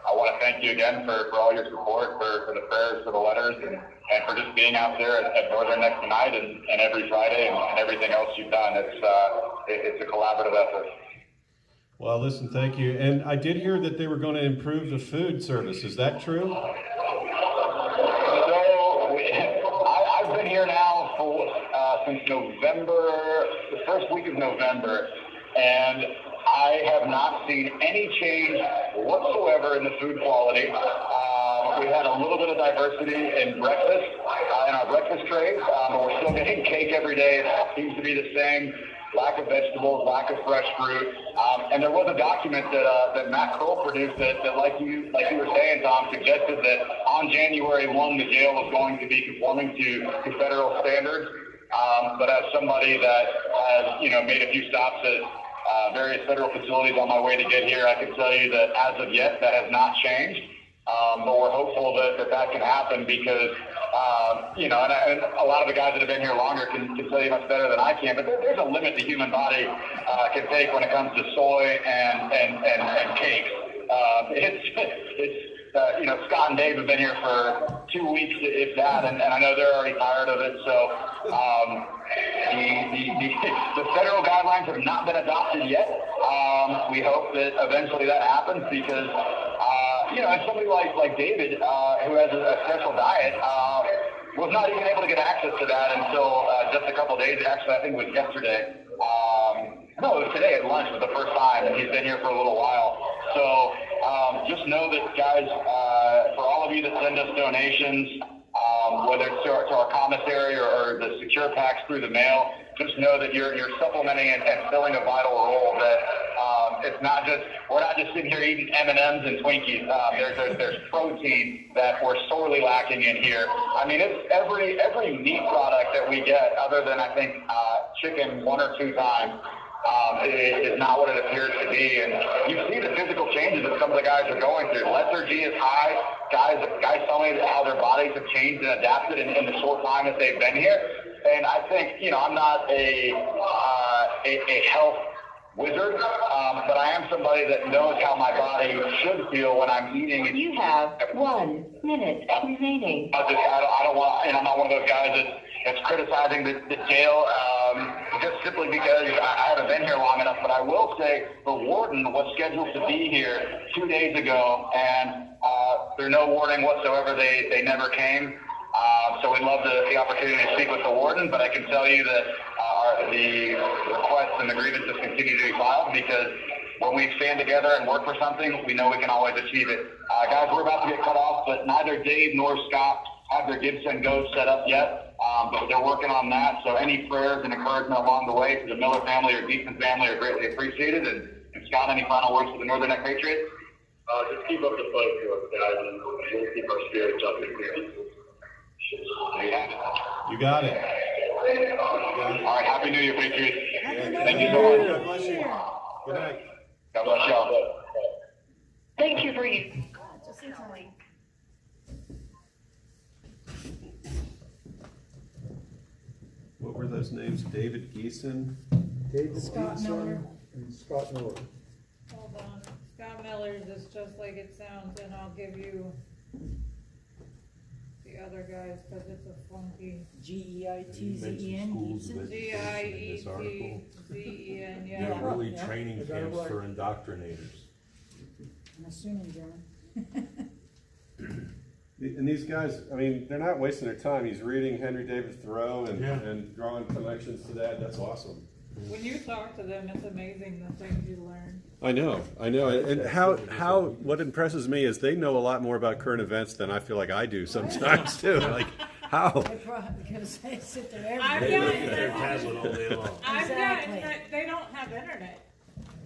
I want to thank you again for all your support, for the prayers, for the letters, and for just being out there at Northern Neck tonight and every Friday and everything else you've done. It's a collaborative effort. Well, listen, thank you. And I did hear that they were going to improve the food service. Is that true? So I've been here now since November, the first week of November, and I have not seen any change whatsoever in the food quality. We had a little bit of diversity in breakfast, in our breakfast trays, but we're still getting cake every day. It seems to be the same. Lack of vegetables, lack of fresh fruit, and there was a document that Matt Kroll produced that like you were saying, Tom, suggested that on January 1, the jail was going to be conforming to federal standards. But as somebody that has made a few stops at various federal facilities on my way to get here, I can tell you that as of yet that has not changed. But we're hopeful that can happen because. And a lot of the guys that have been here longer can tell you much better than I can, but there's a limit the human body can take when it comes to soy and cakes. Scott and Dave have been here for 2 weeks, if that, and I know they're already tired of it. So the federal guidelines have not been adopted yet. We hope that eventually that happens because, and somebody like David, who has a special diet, was not even able to get access to that until just a couple of days. Actually, I think it was yesterday. No, it was today at lunch was the first time, and he's been here for a little while. So just know that, guys, for all of you that send us donations, whether it's to our commissary or the secure packs through the mail, just know that you're supplementing and filling a vital role that It's not just, we're not just sitting here eating M&Ms and Twinkies. There's protein that we're sorely lacking in here. I mean, it's every meat product that we get, other than I think chicken 1 or 2 times, is not what it appears to be. And you see the physical changes that some of the guys are going through. Lethargy is high. Guys tell me how their bodies have changed and adapted in the short time that they've been here. And I think, I'm not a health wizard, but I am somebody that knows how my body should feel when I'm eating. You have 1 minute remaining. I don't want, I'm not one of those guys that's criticizing the jail just simply because I haven't been here long enough. But I will say the warden was scheduled to be here 2 days ago, and through no warning whatsoever, they never came. So we'd love the opportunity to speak with the warden, but I can tell you that the requests and the grievances continue to be filed, because when we stand together and work for something, we know we can always achieve it. Guys, we're about to get cut off, but neither Dave nor Scott have their Gibson Go set up yet, but they're working on that. So any prayers and encouragement along the way to the Miller family or Deason family are greatly appreciated. And Scott, any final words for the Northern Neck Patriots? Just keep up the fight for us, guys, and we'll keep our spirits up in here. You got it. All right, Happy New Year, Patriots. Thank you God so much. bless you. Good night. God bless y'all. Thank you for you. Just in time. What were those names? David Geeson? David Scott Geeson Miller. and Scott Miller. Hold on, Scott Miller's is just like it sounds, and I'll give you the other guys, cause it's a funky. G-E-I-T-Z-E-N. G-I-E-T-Z-E-N, yeah. They're really training camps for indoctrinators. I'm assuming German. And these guys, I mean, they're not wasting their time. He's reading Henry David Thoreau and drawing connections to that. That's awesome. When you talk to them, it's amazing the things you learn. I know. And what impresses me is they know a lot more about current events than I feel like I do sometimes too. Like, how? Because they sit there I've every got day. Their tablet all day long. I've Exactly. got that they don't have internet.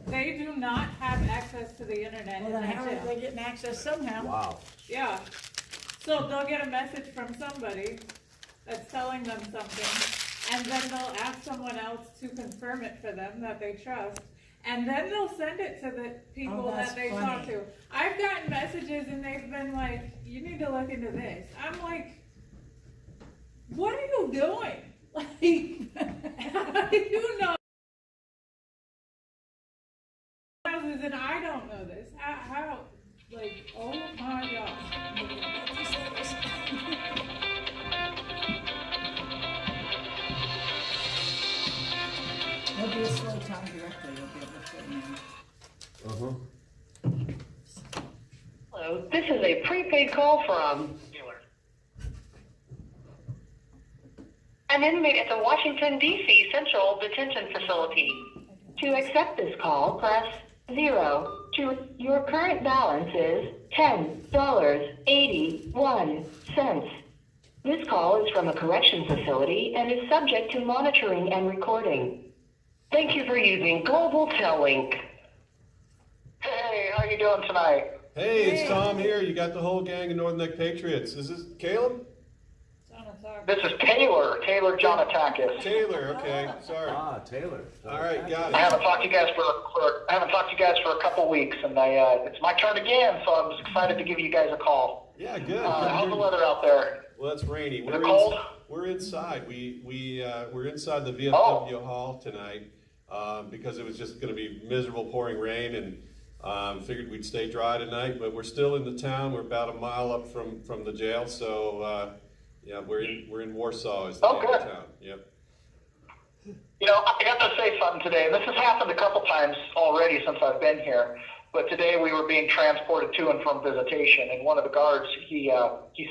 They do not have access to the internet. Well, in then how that are jail. they getting access somehow? Wow. Yeah. So they'll get a message from somebody that's telling them something, and then they'll ask someone else to confirm it for them that they trust, and then they'll send it to the people Oh, that's that they funny. talk to. I've gotten messages and they've been like, you need to look into this. I'm like, what are you doing? Like, how do you know? And I don't know this. How like, oh my gosh. There'll be a slow time directly, you'll be able to fit in. Hello, this is a prepaid call from an inmate at the Washington, D.C. Central Detention Facility. To accept this call, press 0. Your current balance is $10.81. This call is from a correction facility and is subject to monitoring and recording. Thank you for using Global Tellink. Hey, how you doing tonight? Hey, it's Tom here. You got the whole gang of Northern Neck Patriots. Is this Caleb? This is Taylor Jonatakis. Taylor, okay. Sorry. Taylor. All right, got it. I haven't talked to you guys for a couple weeks, and it's my turn again, so I'm just excited to give you guys a call. Yeah, good. How's the weather out there? Well, it's rainy. Is it cold? We're inside. We're inside the VFW hall tonight because it was just going to be miserable pouring rain, and figured we'd stay dry tonight. But we're still in the town. We're about a mile up from the jail, so yeah, we're in Warsaw. Is the name of town. Yep. You know, I got to say something today, and this has happened a couple times already since I've been here. But today we were being transported to and from visitation, and one of the guards, he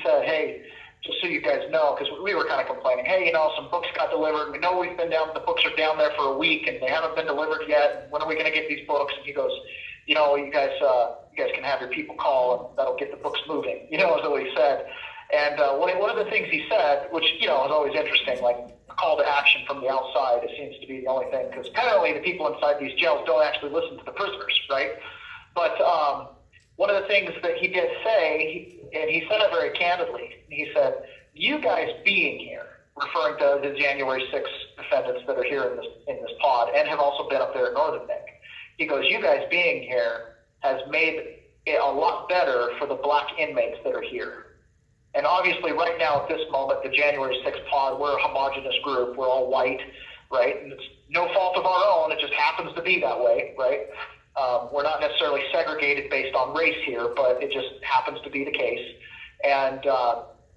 said, hey, just so you guys know, because we were kind of complaining, hey, you know, some books got delivered. We know we've been down, the books are down there for a week, and they haven't been delivered yet. When are we going to get these books? And he goes, you know, you guys can have your people call, and that'll get the books moving. You know, is what he said. And one of the things he said, which, you know, is always interesting, like, call to action from the outside. It seems to be the only thing, because apparently the people inside these jails don't actually listen to the prisoners, right? But one of the things that he did say, and he said it very candidly, he said, you guys being here, referring to the January 6th defendants that are here in this pod and have also been up there at Northern Neck. He goes, you guys being here has made it a lot better for the black inmates that are here. And obviously right now at this moment, the January 6th pod, we're a homogenous group. We're all white, right? And it's no fault of our own. It just happens to be that way, right? We're not necessarily segregated based on race here, but it just happens to be the case. And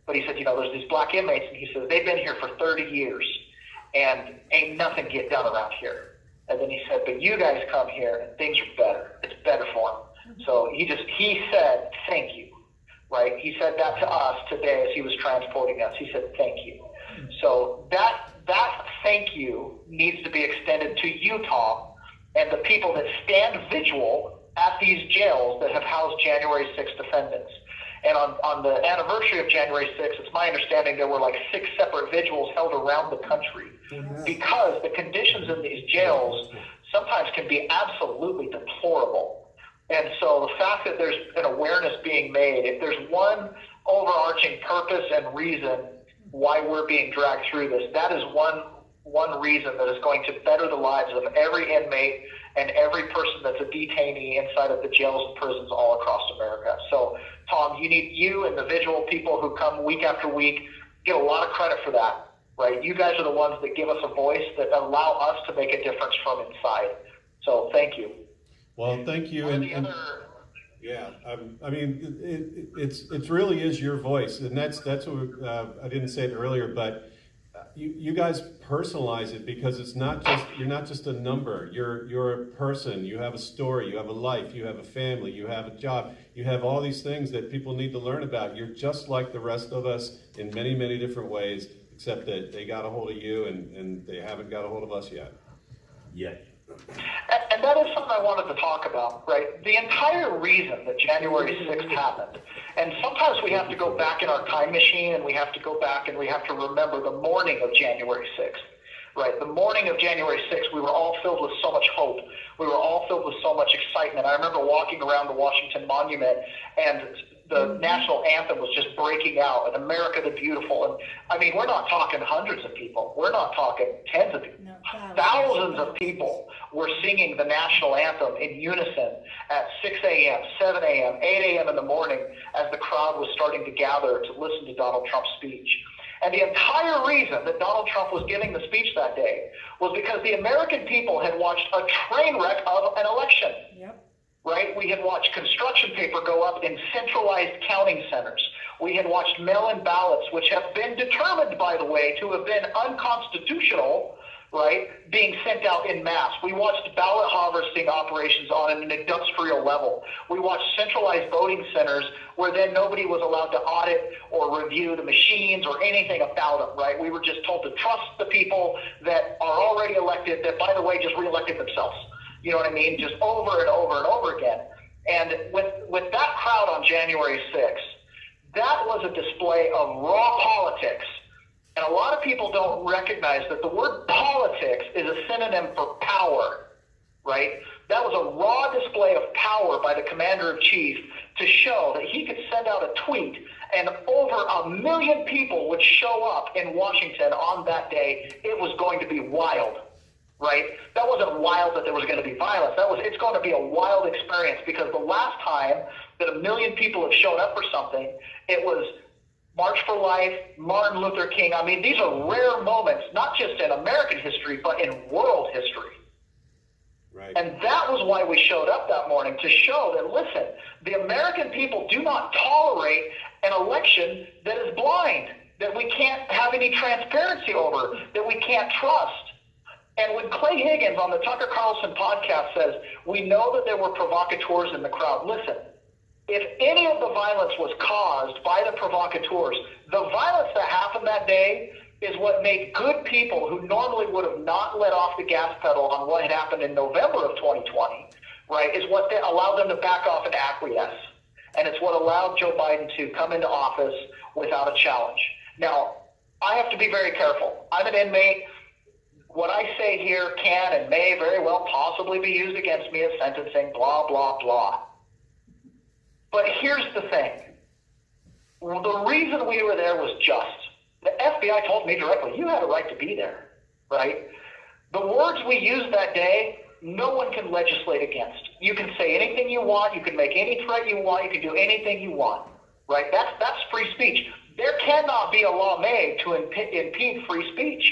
but he said, you know, there's these black inmates, and he says, they've been here for 30 years, and ain't nothing get done around here. And then he said, but you guys come here, and things are better. It's better for them. So he said, thank you, right? He said that to us today as he was transporting us. He said, thank you. So that thank you needs to be extended to you, Tom, and the people that stand vigil at these jails that have housed January 6th defendants. And on the anniversary of January 6th, it's my understanding there were like 6 separate vigils held around the country because the conditions in these jails sometimes can be absolutely deplorable. And so the fact that there's an awareness being made, if there's one overarching purpose and reason why we're being dragged through this, that is one reason that is going to better the lives of every inmate and every person that's a detainee inside of the jails and prisons all across America. So, Tom, you and the vigil people who come week after week get a lot of credit for that, right? You guys are the ones that give us a voice, that allow us to make a difference from inside. So thank you. Well, thank you. Yeah, I mean, it really is your voice, and that's what I didn't say it earlier, but you guys personalize it, because it's not just, you're not just a number. You're a person. You have a story. You have a life. You have a family. You have a job. You have all these things that people need to learn about. You're just like the rest of us in many, many different ways, except that they got a hold of you and they haven't got a hold of us yet. Yet. And that is something I wanted to talk about, right? The entire reason that January 6th happened, and sometimes we have to go back in our time machine and we have to go back and we have to remember the morning of January 6th, right? The morning of January 6th, we were all filled with so much hope. We were all filled with so much excitement. I remember walking around the Washington Monument, and the national anthem was just breaking out, and America the Beautiful. And I mean, we're not talking hundreds of people. We're not talking tens of people. No, thousands of people were singing the national anthem in unison at 6 a.m., 7 a.m., 8 a.m. in the morning as the crowd was starting to gather to listen to Donald Trump's speech. And the entire reason that Donald Trump was giving the speech that day was because the American people had watched a train wreck of an election. Yep. Right? We had watched construction paper go up in centralized counting centers. We had watched mail-in ballots, which have been determined, by the way, to have been unconstitutional, right, being sent out in mass. We watched ballot harvesting operations on an industrial level. We watched centralized voting centers where then nobody was allowed to audit or review the machines or anything about them, right? We were just told to trust the people that are already elected, that, by the way, just reelected themselves. You know what I mean? Just over and over and over again. And with that crowd on January 6th, that was a display of raw politics. And a lot of people don't recognize that the word politics is a synonym for power, right? That was a raw display of power by the commander-in-chief to show that he could send out a tweet and over 1 million people would show up in Washington on that day. It was going to be wild. Right? That wasn't wild that there was going to be violence. It's going to be a wild experience, because the last time that 1 million people have shown up for something, it was March for Life, Martin Luther King. I mean, these are rare moments, not just in American history, but in world history. Right. And that was why we showed up that morning, to show that, listen, the American people do not tolerate an election that is blind, that we can't have any transparency over, that we can't trust. And when Clay Higgins on the Tucker Carlson podcast says, we know that there were provocateurs in the crowd, listen, if any of the violence was caused by the provocateurs, the violence that happened that day is what made good people who normally would have not let off the gas pedal on what had happened in November of 2020, right, is what allowed them to back off and acquiesce. And it's what allowed Joe Biden to come into office without a challenge. Now, I have to be very careful. I'm an inmate. What I say here can and may very well possibly be used against me as sentencing, blah, blah, blah. But here's the thing. The reason we were there was just. The FBI told me directly, you had a right to be there, right? The words we used that day, no one can legislate against. You can say anything you want. You can make any threat you want. You can do anything you want, right? That's free speech. There cannot be a law made to impede free speech,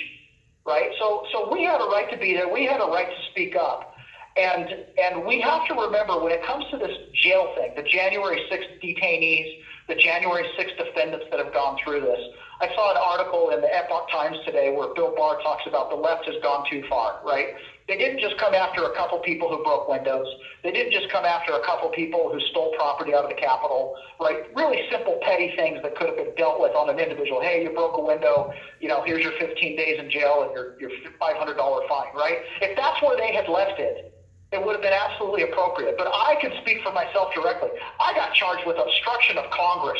right? So we had a right to be there. We had a right to speak up. And we have to remember when it comes to this jail thing, the January 6th detainees, the January 6th defendants that have gone through this. I saw an article in the Epoch Times today where Bill Barr talks about the left has gone too far, right? They didn't just come after a couple people who broke windows. They didn't just come after a couple people who stole property out of the Capitol, right? Really simple, petty things that could have been dealt with on an individual. Hey, you broke a window, here's your 15 days in jail and your $500 fine, right? If that's where they had left it, it would have been absolutely appropriate. But I can speak for myself directly. I got charged with obstruction of Congress.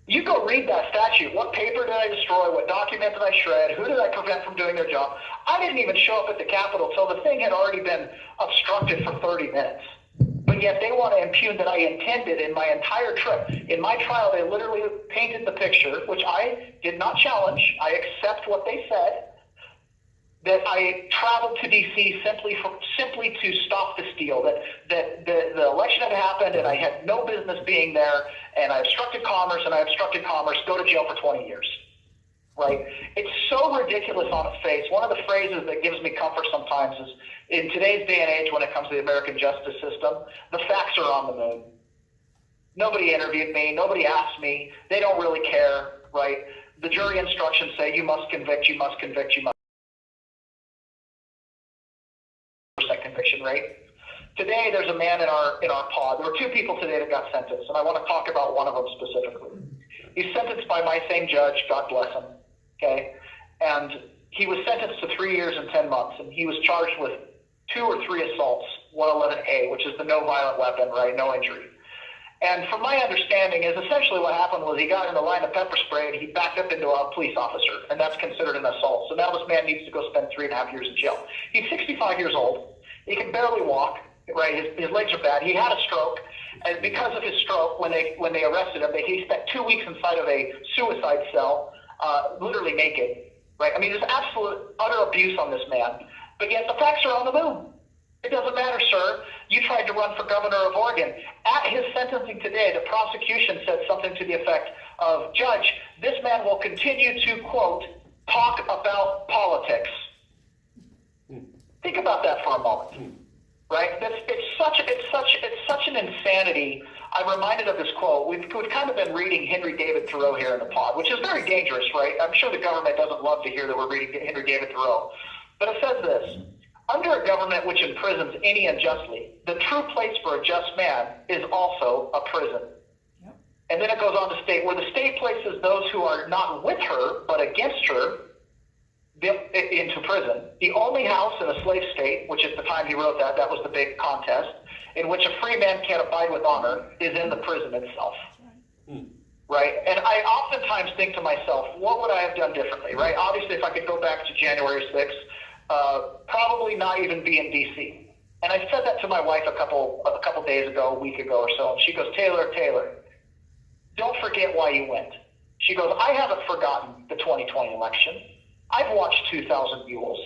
You go read that statute. What paper did I destroy? What document did I shred? Who did I prevent from doing their job? I didn't even show up at the Capitol till the thing had already been obstructed for 30 minutes. But yet they want to impugn that I intended in my entire trip. In my trial, they literally painted the picture, which I did not challenge. I accept what they said, that I traveled to D.C. simply to stop the steal, that the election had happened and I had no business being there, and I obstructed commerce, go to jail for 20 years, right? It's so ridiculous on its face. One of the phrases that gives me comfort sometimes is, in today's day and age when it comes to the American justice system, the facts are on the moon. Nobody interviewed me, nobody asked me, they don't really care, right? The jury instructions say you must convict, you must convict, you must. Conviction rate. Today, there's a man in our pod. There were two people today that got sentenced, and I want to talk about one of them specifically. He's sentenced by my same judge, God bless him, okay? And he was sentenced to 3 years and 10 months, and he was charged with 2 or 3 assaults, 111A, which is the no violent weapon, right, no injury. And from my understanding is essentially what happened was he got in the line of pepper spray and he backed up into a police officer, and that's considered an assault. So now this man needs to go spend 3.5 years in jail. He's 65 years old. He can barely walk, right? His legs are bad. He had a stroke, and because of his stroke, when they arrested him, he spent 2 weeks inside of a suicide cell, literally naked, right? I mean, there's absolute, utter abuse on this man, but yet the facts are on the moon. It doesn't matter, sir. You tried to run for governor of Oregon. At his sentencing today, the prosecution said something to the effect of, Judge, this man will continue to, quote, talk about politics. Think about that for a moment, right? It's such an insanity. I'm reminded of this quote. We've kind of been reading Henry David Thoreau here in the pod, which is very dangerous, right? I'm sure the government doesn't love to hear that we're reading Henry David Thoreau. But it says this: under a government which imprisons any unjustly, the true place for a just man is also a prison. Yep. And then it goes on to state, where the state places those who are not with her, but against her, into prison. The only house in a slave state, which at the time he wrote that was the big contest, in which a free man can't abide with honor, is in the prison itself. Right? And I oftentimes think to myself, what would I have done differently, right? Obviously, if I could go back to January 6th, probably not even be in D.C. And I said that to my wife a couple days ago, a week ago or so, and she goes, Taylor, don't forget why you went. She goes, I haven't forgotten the 2020 election. I've watched 2,000 Mules.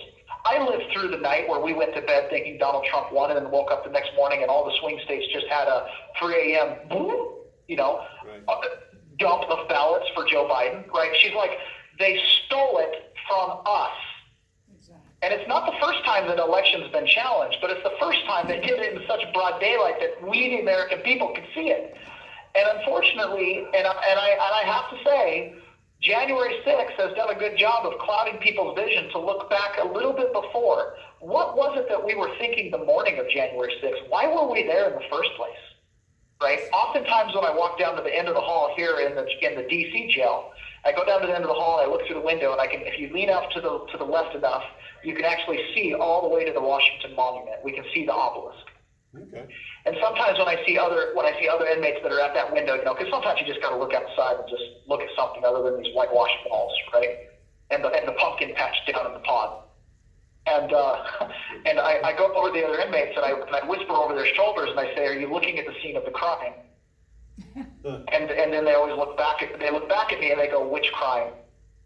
I lived through the night where we went to bed thinking Donald Trump won, and then woke up the next morning and all the swing states just had a 3 a.m. boom, dump of ballots for Joe Biden, right? She's like, they stole it from us. Exactly. And it's not the first time that an election's been challenged, but it's the first time they did it in such broad daylight that we, the American people, could see it. And unfortunately, and I have to say, January 6th has done a good job of clouding people's vision to look back a little bit before. What was it that we were thinking the morning of January 6th? Why were we there in the first place? Right? Oftentimes when I walk down to the end of the hall here in the DC jail, I go down to the end of the hall and I look through the window, and if you lean out to the left enough, you can actually see all the way to the Washington Monument. We can see the obelisk. Okay. And sometimes when I see other inmates that are at that window, because sometimes you just got to look outside and just look at something other than these whitewashed walls, right? And the pumpkin patch down in the pond. And I go over the other inmates and I whisper over their shoulders and I say, "Are you looking at the scene of the crime?" and then they always look back at me and they go, "Which crime?"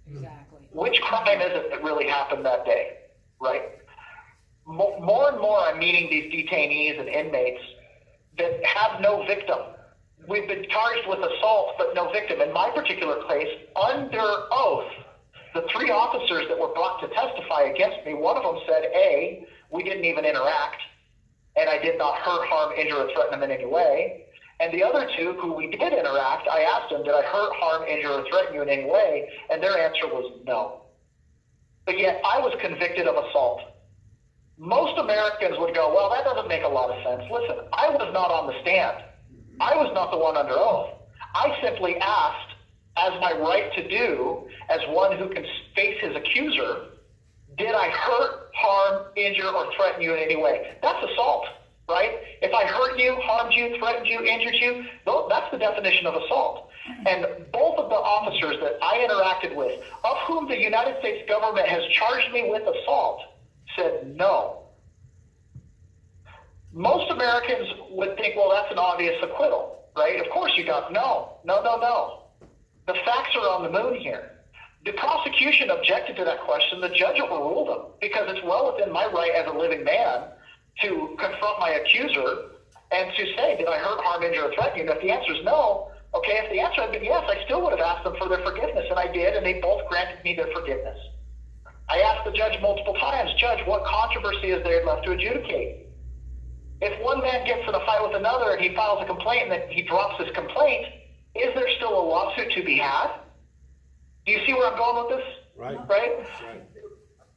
Exactly. Which crime is it that really happened that day, right? More and more I'm meeting these detainees and inmates that have no victim. We've been charged with assault, but no victim. In my particular case, under oath, the 3 officers that were brought to testify against me, one of them said, A, we didn't even interact, and I did not hurt, harm, injure, or threaten them in any way. And the other 2, who we did interact, I asked them, did I hurt, harm, injure, or threaten you in any way? And their answer was no. But yet I was convicted of assault. Most Americans would go, well, that doesn't make a lot of sense. Listen, I was not on the stand. I was not the one under oath. I simply asked, as my right to do, as one who can face his accuser, did I hurt, harm, injure, or threaten you in any way? That's assault, right? If I hurt you, harmed you, threatened you, injured you, that's the definition of assault. And both of the officers that I interacted with, of whom the United States government has charged me with assault, said no. Most Americans would think, well, that's an obvious acquittal, right? Of course you got no. The facts are on the moon here. The prosecution objected to that question. The judge overruled them because it's well within my right as a living man to confront my accuser and to say, did I hurt, harm, injure, or threaten you? And if the answer is no, okay, if the answer had been yes, I still would have asked them for their forgiveness, and I did, and they both granted me their forgiveness. I asked the judge multiple times, Judge, what controversy is there left to adjudicate? If one man gets in a fight with another and he files a complaint and then he drops his complaint, is there still a lawsuit to be had? Do you see where I'm going with this? Right. Right?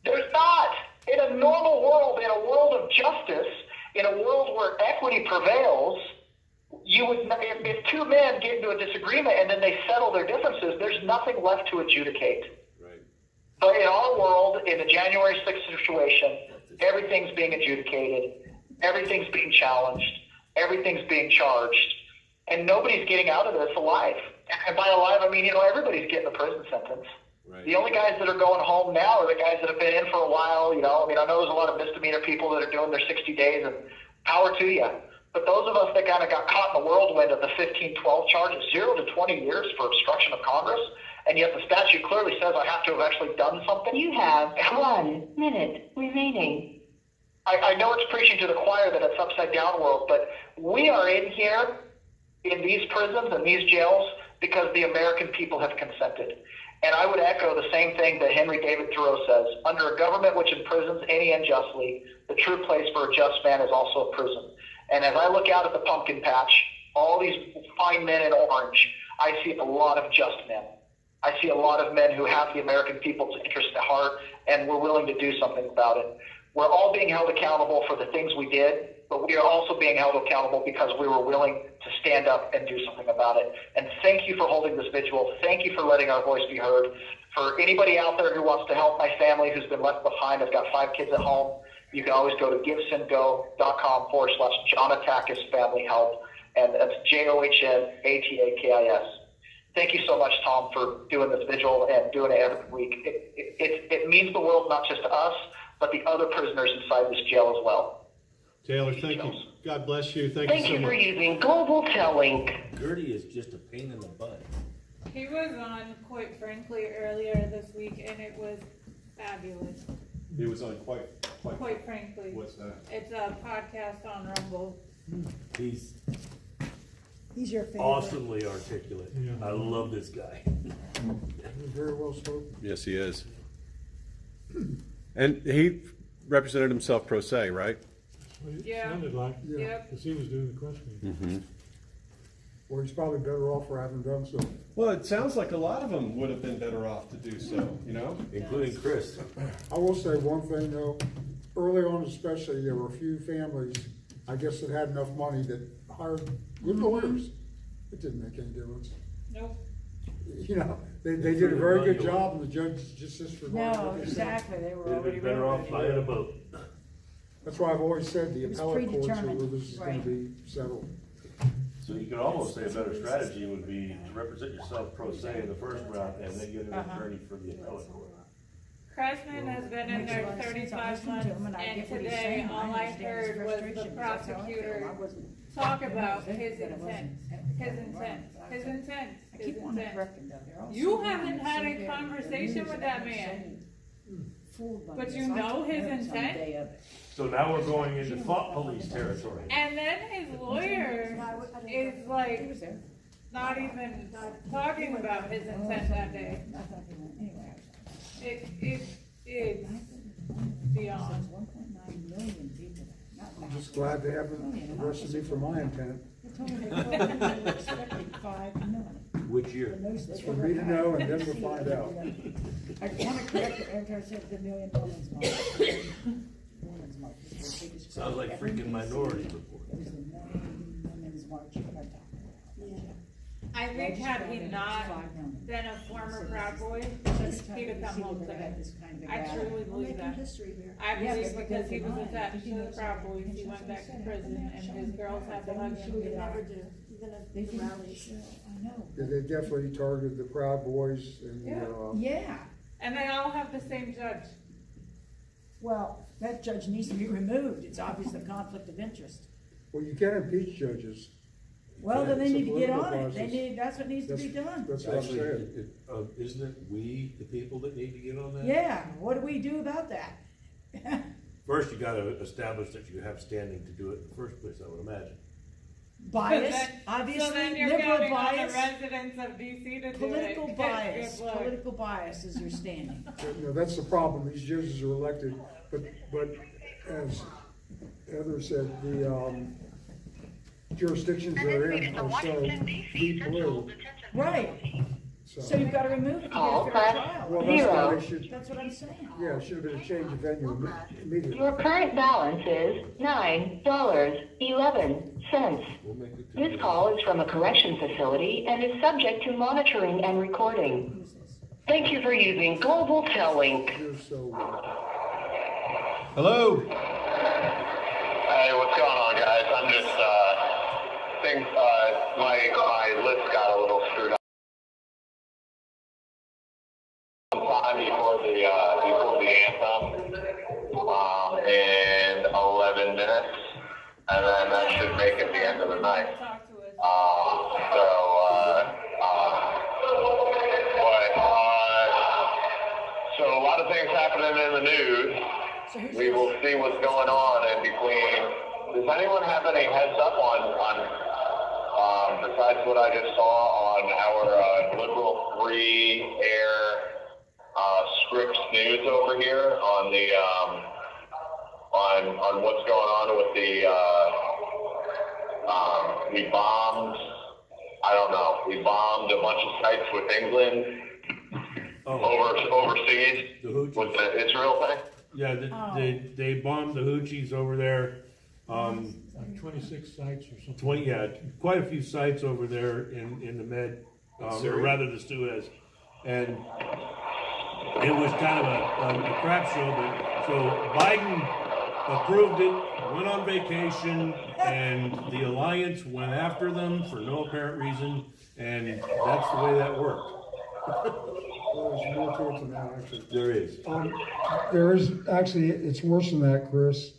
There's not. In a normal world, in a world of justice, in a world where equity prevails, if 2 men get into a disagreement and then they settle their differences, there's nothing left to adjudicate. But in our world, in the January 6th situation, everything's being adjudicated, everything's being challenged, everything's being charged, and nobody's getting out of this alive. And by alive, I mean, everybody's getting a prison sentence. Right. The only guys that are going home now are the guys that have been in for a while, I know there's a lot of misdemeanor people that are doing their 60 days, and power to you. But those of us that kind of got caught in the whirlwind of the 1512 charges, 0 to 20 years for obstruction of Congress, and yet the statute clearly says I have to have actually done something. You have 1 minute remaining. I know it's preaching to the choir that it's upside down world, but we are in here in these prisons and these jails because the American people have consented. And I would echo the same thing that Henry David Thoreau says. Under a government which imprisons any unjustly, the true place for a just man is also a prison. And as I look out at the pumpkin patch, all these fine men in orange, I see a lot of just men. I see a lot of men who have the American people's interest at heart, and we're willing to do something about it. We're all being held accountable for the things we did, but we are also being held accountable because we were willing to stand up and do something about it. And thank you for holding this vigil. Thank you for letting our voice be heard. For anybody out there who wants to help my family who's been left behind, I've got 5 kids at home. You can always go to givesendgo.com/John Atakis Family Help, and that's JOHNATAKIS. Thank you so much, Tom, for doing this vigil and doing it every week. It means the world not just to us, but the other prisoners inside this jail as well. Taylor, thank you. God bless you. Thank you so for much. using Global Link. Gertie is just a pain in the butt. He was on, quite frankly, earlier this week, and it was fabulous. He was on quite. Quite frankly. What's that? It's a podcast on Rumble. He's He's your favorite. awesomely articulate. I love this guy. Very well spoken. Yes, he is. And he represented himself pro se, right? That's what it Yeah. sounded like. Yep. Because he was doing the questioning. Mm-hmm. Well, he's probably better off for having done so. Well, it sounds like a lot of them would have been better off to do so, Including Chris. I will say one thing though, early on especially, there were a few families, I guess, that had enough money that hired good lawyers. It didn't make any difference. Nope. They did a very good job, and the judge just disregarded No, what they said. exactly. They were They'd already been better off ready. buying a boat. That's why I've always said the It was appellate courts are where predetermined, this is gonna right. be settled. So you could almost say a better strategy would be to represent yourself pro se in the first round and then get an attorney for the appellate court. Craftsman has been in there 35 months, and today all I heard was the prosecutor talk about his intent. You haven't had a conversation with that man, but you know his intent? So now we're going into thought police territory. And then his lawyer is like, not even talking about his intent that day. It's beyond. I'm just glad they haven't arrested me for my intent. Which year? It's for me to know and then we'll find out. I want to correct it, after I said the Million Women's March. Sounds like freaking Minority Report. It was the Million Women's March. I think had he not been a former Proud Boy, he'd have come home today. I truly believe that. I believe because he was attached to the Proud Boys, he went back to prison, and his girls had to hug him. They did rallies. I know. Yeah, they definitely targeted the Proud Boys and the, Yeah. And they all have the same judge. Well, that judge needs to be removed. It's obvious the conflict of interest. well, you can impeach judges. Well, then they It's a need to get political on it. They process. need, that's what needs to be done. That's what I'm Actually, saying. isn't it we, the people, that need to get on that? Yeah, what do we do about that? First, you gotta establish that you have standing to do it in the first place, I would imagine. Bias, So obviously, then you're liberal counting on the bias, residents of DC to do political it. bias, Good luck. political bias is your standing. No, that's the problem. These judges are elected, but as Heather said, the jurisdictions they're in are so deep blue. Right, so you've got to remove it to Call get a fair press trial. Well, that's why zero. they should, That's what I'm saying. yeah, it should have been a change of venue immediately. Your current balance is $9.11. This call is from a correction facility and is subject to monitoring and recording. Thank you for using Global Tellink. You're so, Hello. Hey, what's going on, guys? I'm just, my list got a little screwed up. Time before the anthem, in 11 minutes, and then that should make it the end of the night. So a lot of things happening in the news. We will see what's going on in between. Does anyone have any heads up on besides what I just saw on our liberal free air Scripps News over here on the on what's going on with the we bombed, I don't know, we bombed a bunch of sites with England overseas with the Israel thing? Yeah, they bombed the Houthis over there. Like 26 sites or something. Quite a few sites over there in the Med, or rather the Suez. And it was kind of a crap show, but so Biden approved it, went on vacation, and the alliance went after them for no apparent reason, and that's the way that worked. well, there's more to it than that, actually. There is. There is, actually, it's worse than that, Chris.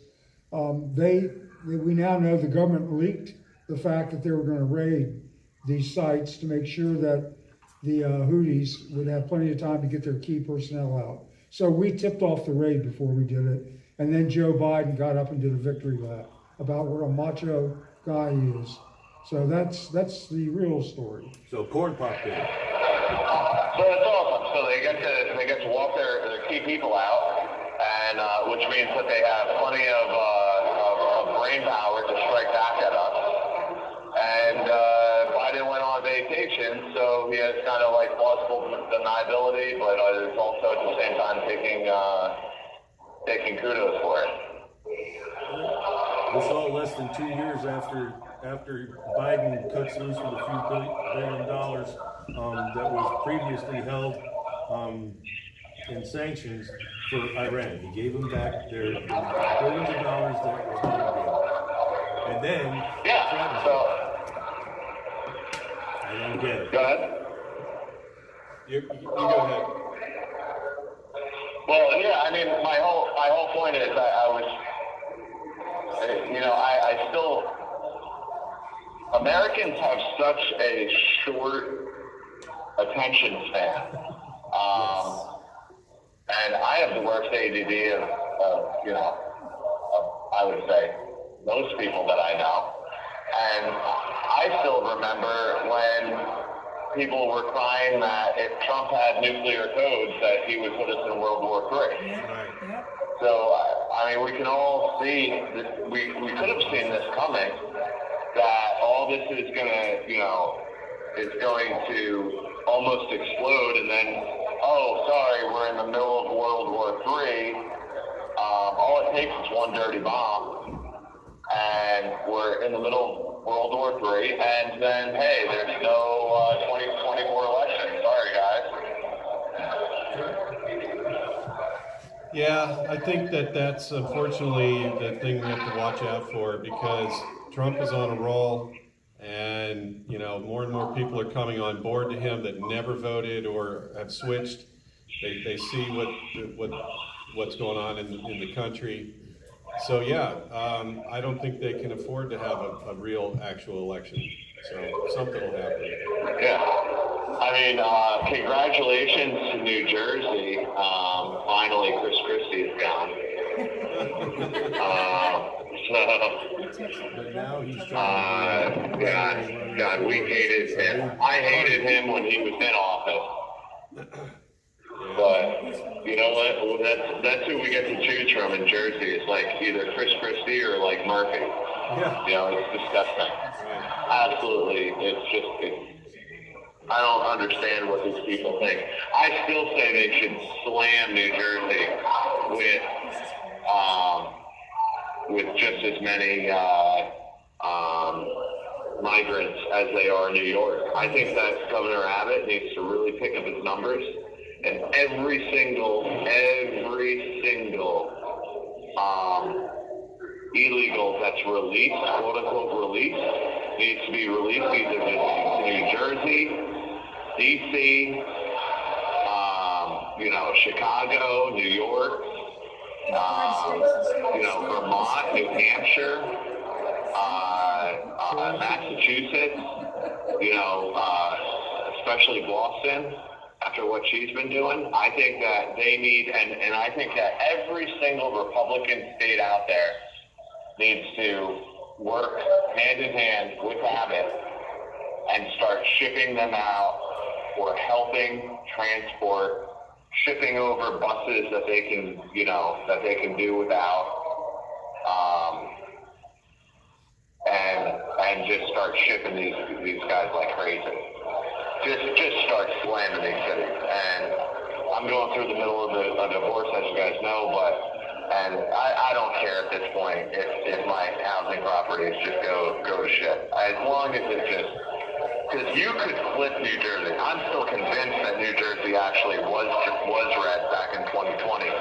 We now know the government leaked the fact that they were going to raid these sites to make sure that the Houthis would have plenty of time to get their key personnel out. So we tipped off the raid before we did it, and then Joe Biden got up and did a victory lap about what a macho guy he is. So that's the real story. So Corn Pop did it. So that's awesome. So they get to walk their key people out, and which means that they have plenty of brain power to strike back at us. And Biden went on vacation, so he has kind of like plausible deniability, but is also at the same time taking kudos for it. We saw less than 2 years after Biden cuts loose with a few $1 billion that was previously held in sanctions for Iran. He gave them back their billions of dollars that were being given. And then, yeah, so I don't get it. Go ahead. You go ahead. Well, yeah, I mean, my whole point is I was, you know, I still, Americans have such a short attention span. And I have the worst ADD of you know, I would say, most people that I know. And I still remember when people were crying that if Trump had nuclear codes, that he would put us in World War III. Yep. So, I mean, we can all see, we could have seen this coming, that all this is going to, you know, is going to almost explode, and then, oh, sorry, we're in the middle of World War III. All it takes is one dirty bomb, and we're in the middle of World War III, and then, hey, there's no 2024 election. Sorry, guys. Yeah, I think that's unfortunately the thing we have to watch out for, because Trump is on a roll, and you know, more and more people are coming on board to him that never voted or have switched. They see what's going on in the country. So yeah, I don't think they can afford to have a real actual election. So something will happen. Yeah. I mean, congratulations to New Jersey. Finally, Chris Christie is gone. But now he's trying God, we hated him. I hated him when he was in office. But you know what? Well, that's who we get to choose from in Jersey. It's like either Chris Christie or like Murphy. Yeah. You know, it's disgusting. Absolutely. I don't understand what these people think. I still say they should slam New Jersey with just as many migrants as they are in New York. I think that Governor Abbott needs to really pick up his numbers, and every single illegal that's released, quote unquote released, needs to be released either to New Jersey, DC, you know, Chicago, New York, you know, Vermont, New Hampshire, Massachusetts, you know, especially Boston, after what she's been doing. I think that they need, and I think that every single Republican state out there needs to work hand in hand with Abbott and start shipping them out, or helping transport, shipping over buses that they can, you know, that they can do without, and just start shipping these guys like crazy. Just start slamming these cities. And I'm going through the middle of a divorce, as you guys know, and I don't care at this point if my housing properties just go to shit. As long as it just, because you could flip New Jersey. I'm still convinced that New Jersey actually was red back in 2020,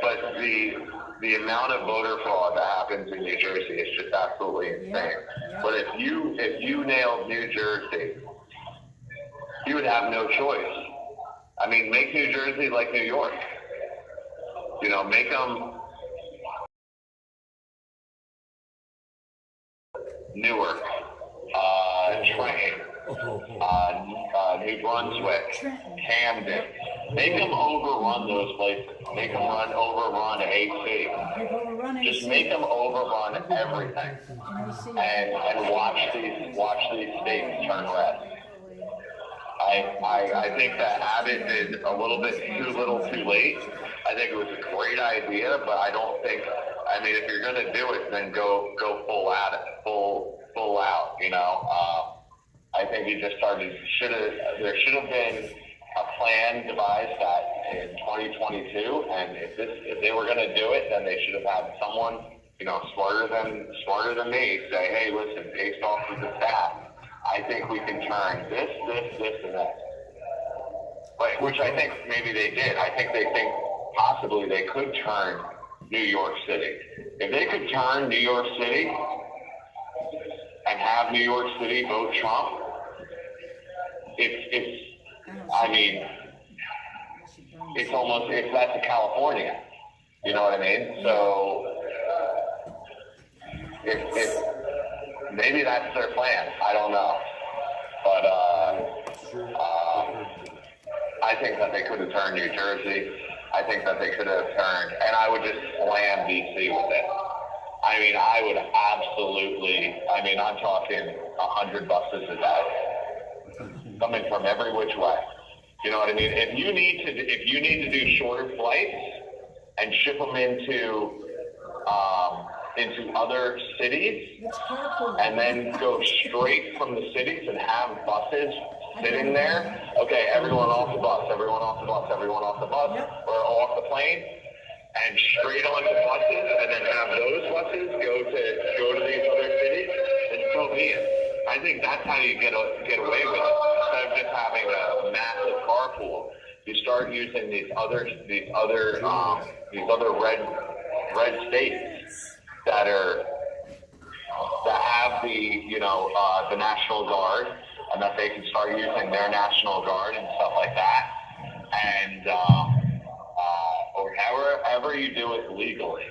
but the amount of voter fraud that happens in New Jersey is just absolutely insane. But if you nailed New Jersey, you would have no choice. I mean, make New Jersey like New York. You know, make them Newark, Trenton, New Brunswick, Camden. Make them overrun those places. Make them overrun AC. Just make them overrun everything, and watch these states turn red. I think that Abbott did a little bit too little too late. I think it was a great idea, but I don't think, I mean, if you're going to do it, then go full at it, full out, you know. I think you just there should have been a plan devised that in 2022, and if they were going to do it, then they should have had someone, you know, smarter than me say, hey, listen, based off of the stats, I think we can turn this, and that. Wait, which I think maybe they did. I think they think possibly they could turn New York City. If they could turn New York City and have New York City vote Trump, it's that's a California. You know what I mean? So if maybe that's their plan. I don't know. But I think that they could have turned New Jersey. I think that they could have turned, and I would just slam DC with it. I mean, I would absolutely, I'm talking 100 buses a day coming from every which way. You know what I mean? If you need to do shorter flights and ship them into other cities, and then go straight from the cities and have buses sitting there. Okay, everyone off the bus, everyone off the bus, everyone off the bus, or off the plane, and straight onto buses, and then have those buses go to these other cities, and so be it. I think that's how you get away with it. Instead of just having a massive carpool, you start using these other red states that have the National Guard, and that they can start using their National Guard and stuff like that, and or however you do it legally,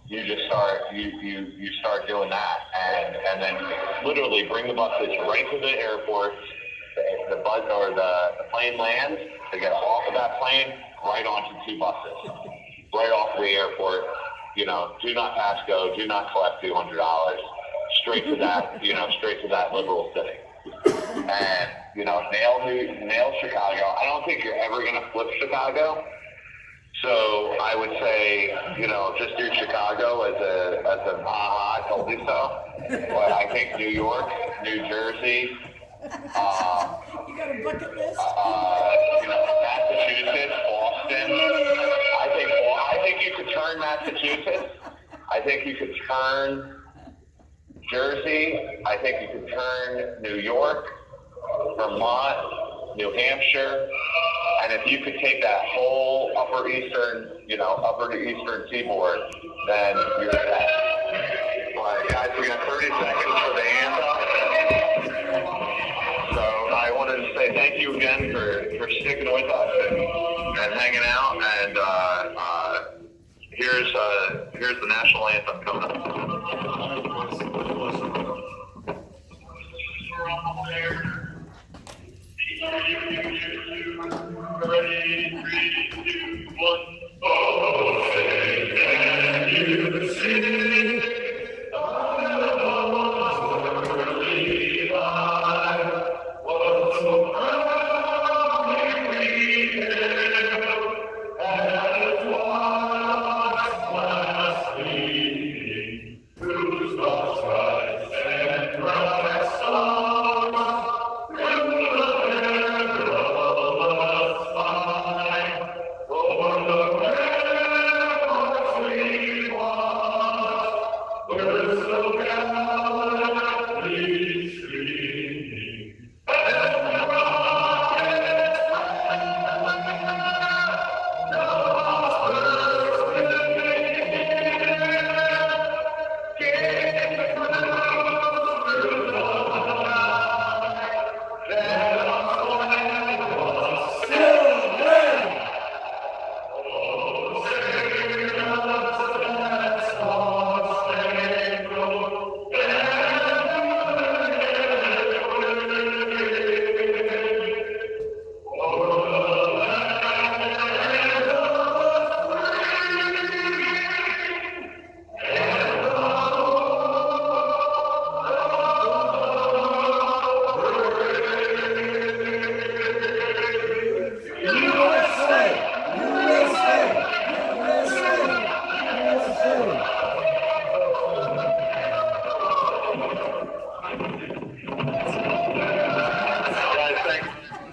you just start you start doing that, and then literally bring the buses right to the airport. The bus or the plane lands, they get off of that plane, right onto two buses, right off the airport. Do not pass go, do not collect $200, straight to that, straight to that liberal city. And, nail Chicago. I don't think you're ever going to flip Chicago. So I would say, just do Chicago as a I told you so. But I think New York, New Jersey, you got a bucket list? Massachusetts, Boston. I think you could turn Massachusetts. I think you could turn Jersey. I think you could turn New York, Vermont, New Hampshire. And if you could take that whole upper eastern seaboard, then you're set. Well, guys, we got 30 seconds for the anthem. So I wanted to say thank you again for sticking with us and hanging out. And here's the national anthem coming up. Ready, 3, 2, 1. Oh, say, can you see?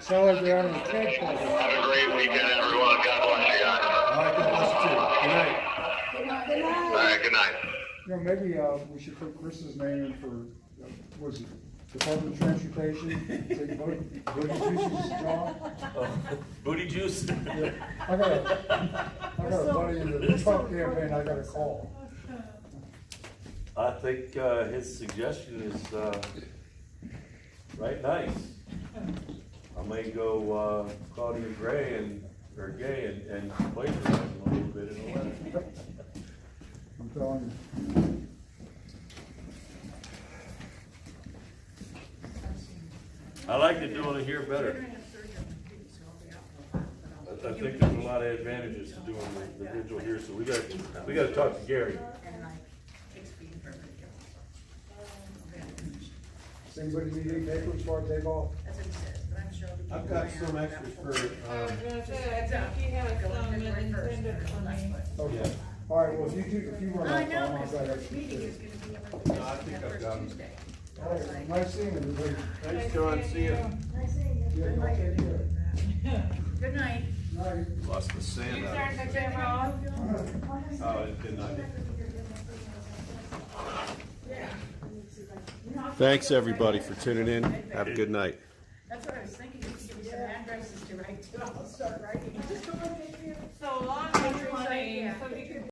Sound like you're on a trench coat. Have a great weekend, everyone. God bless you guys. All right, God bless you too. Good night. Good night. All right, good night. Maybe we should put Chris's name in for, was it Department of Transportation, take Booty Juice's job. Booty juice? Yeah. I got a buddy in the Trump campaign I gotta call. I think his suggestion is right nice. I may go Claudia Gray and plagiarize him a little bit in a letter. I'm telling you. I like to do it here better. I think there's a lot of advantages to doing the vigil here, so we gotta talk to Gary. Does anybody need any papers before I take off? I've got some extras for, I was gonna say, I think he has some intended for me. Okay. All right, well, if you run out, I'll have that extra. no, I think I've got them. All right, nice seeing everybody. Thanks, John, see you. Yeah, y'all take care. Good night. Night. Lost the sand You out turn of the it. camera off? Oh, it did not. Thanks, everybody, for tuning in. Have a good night.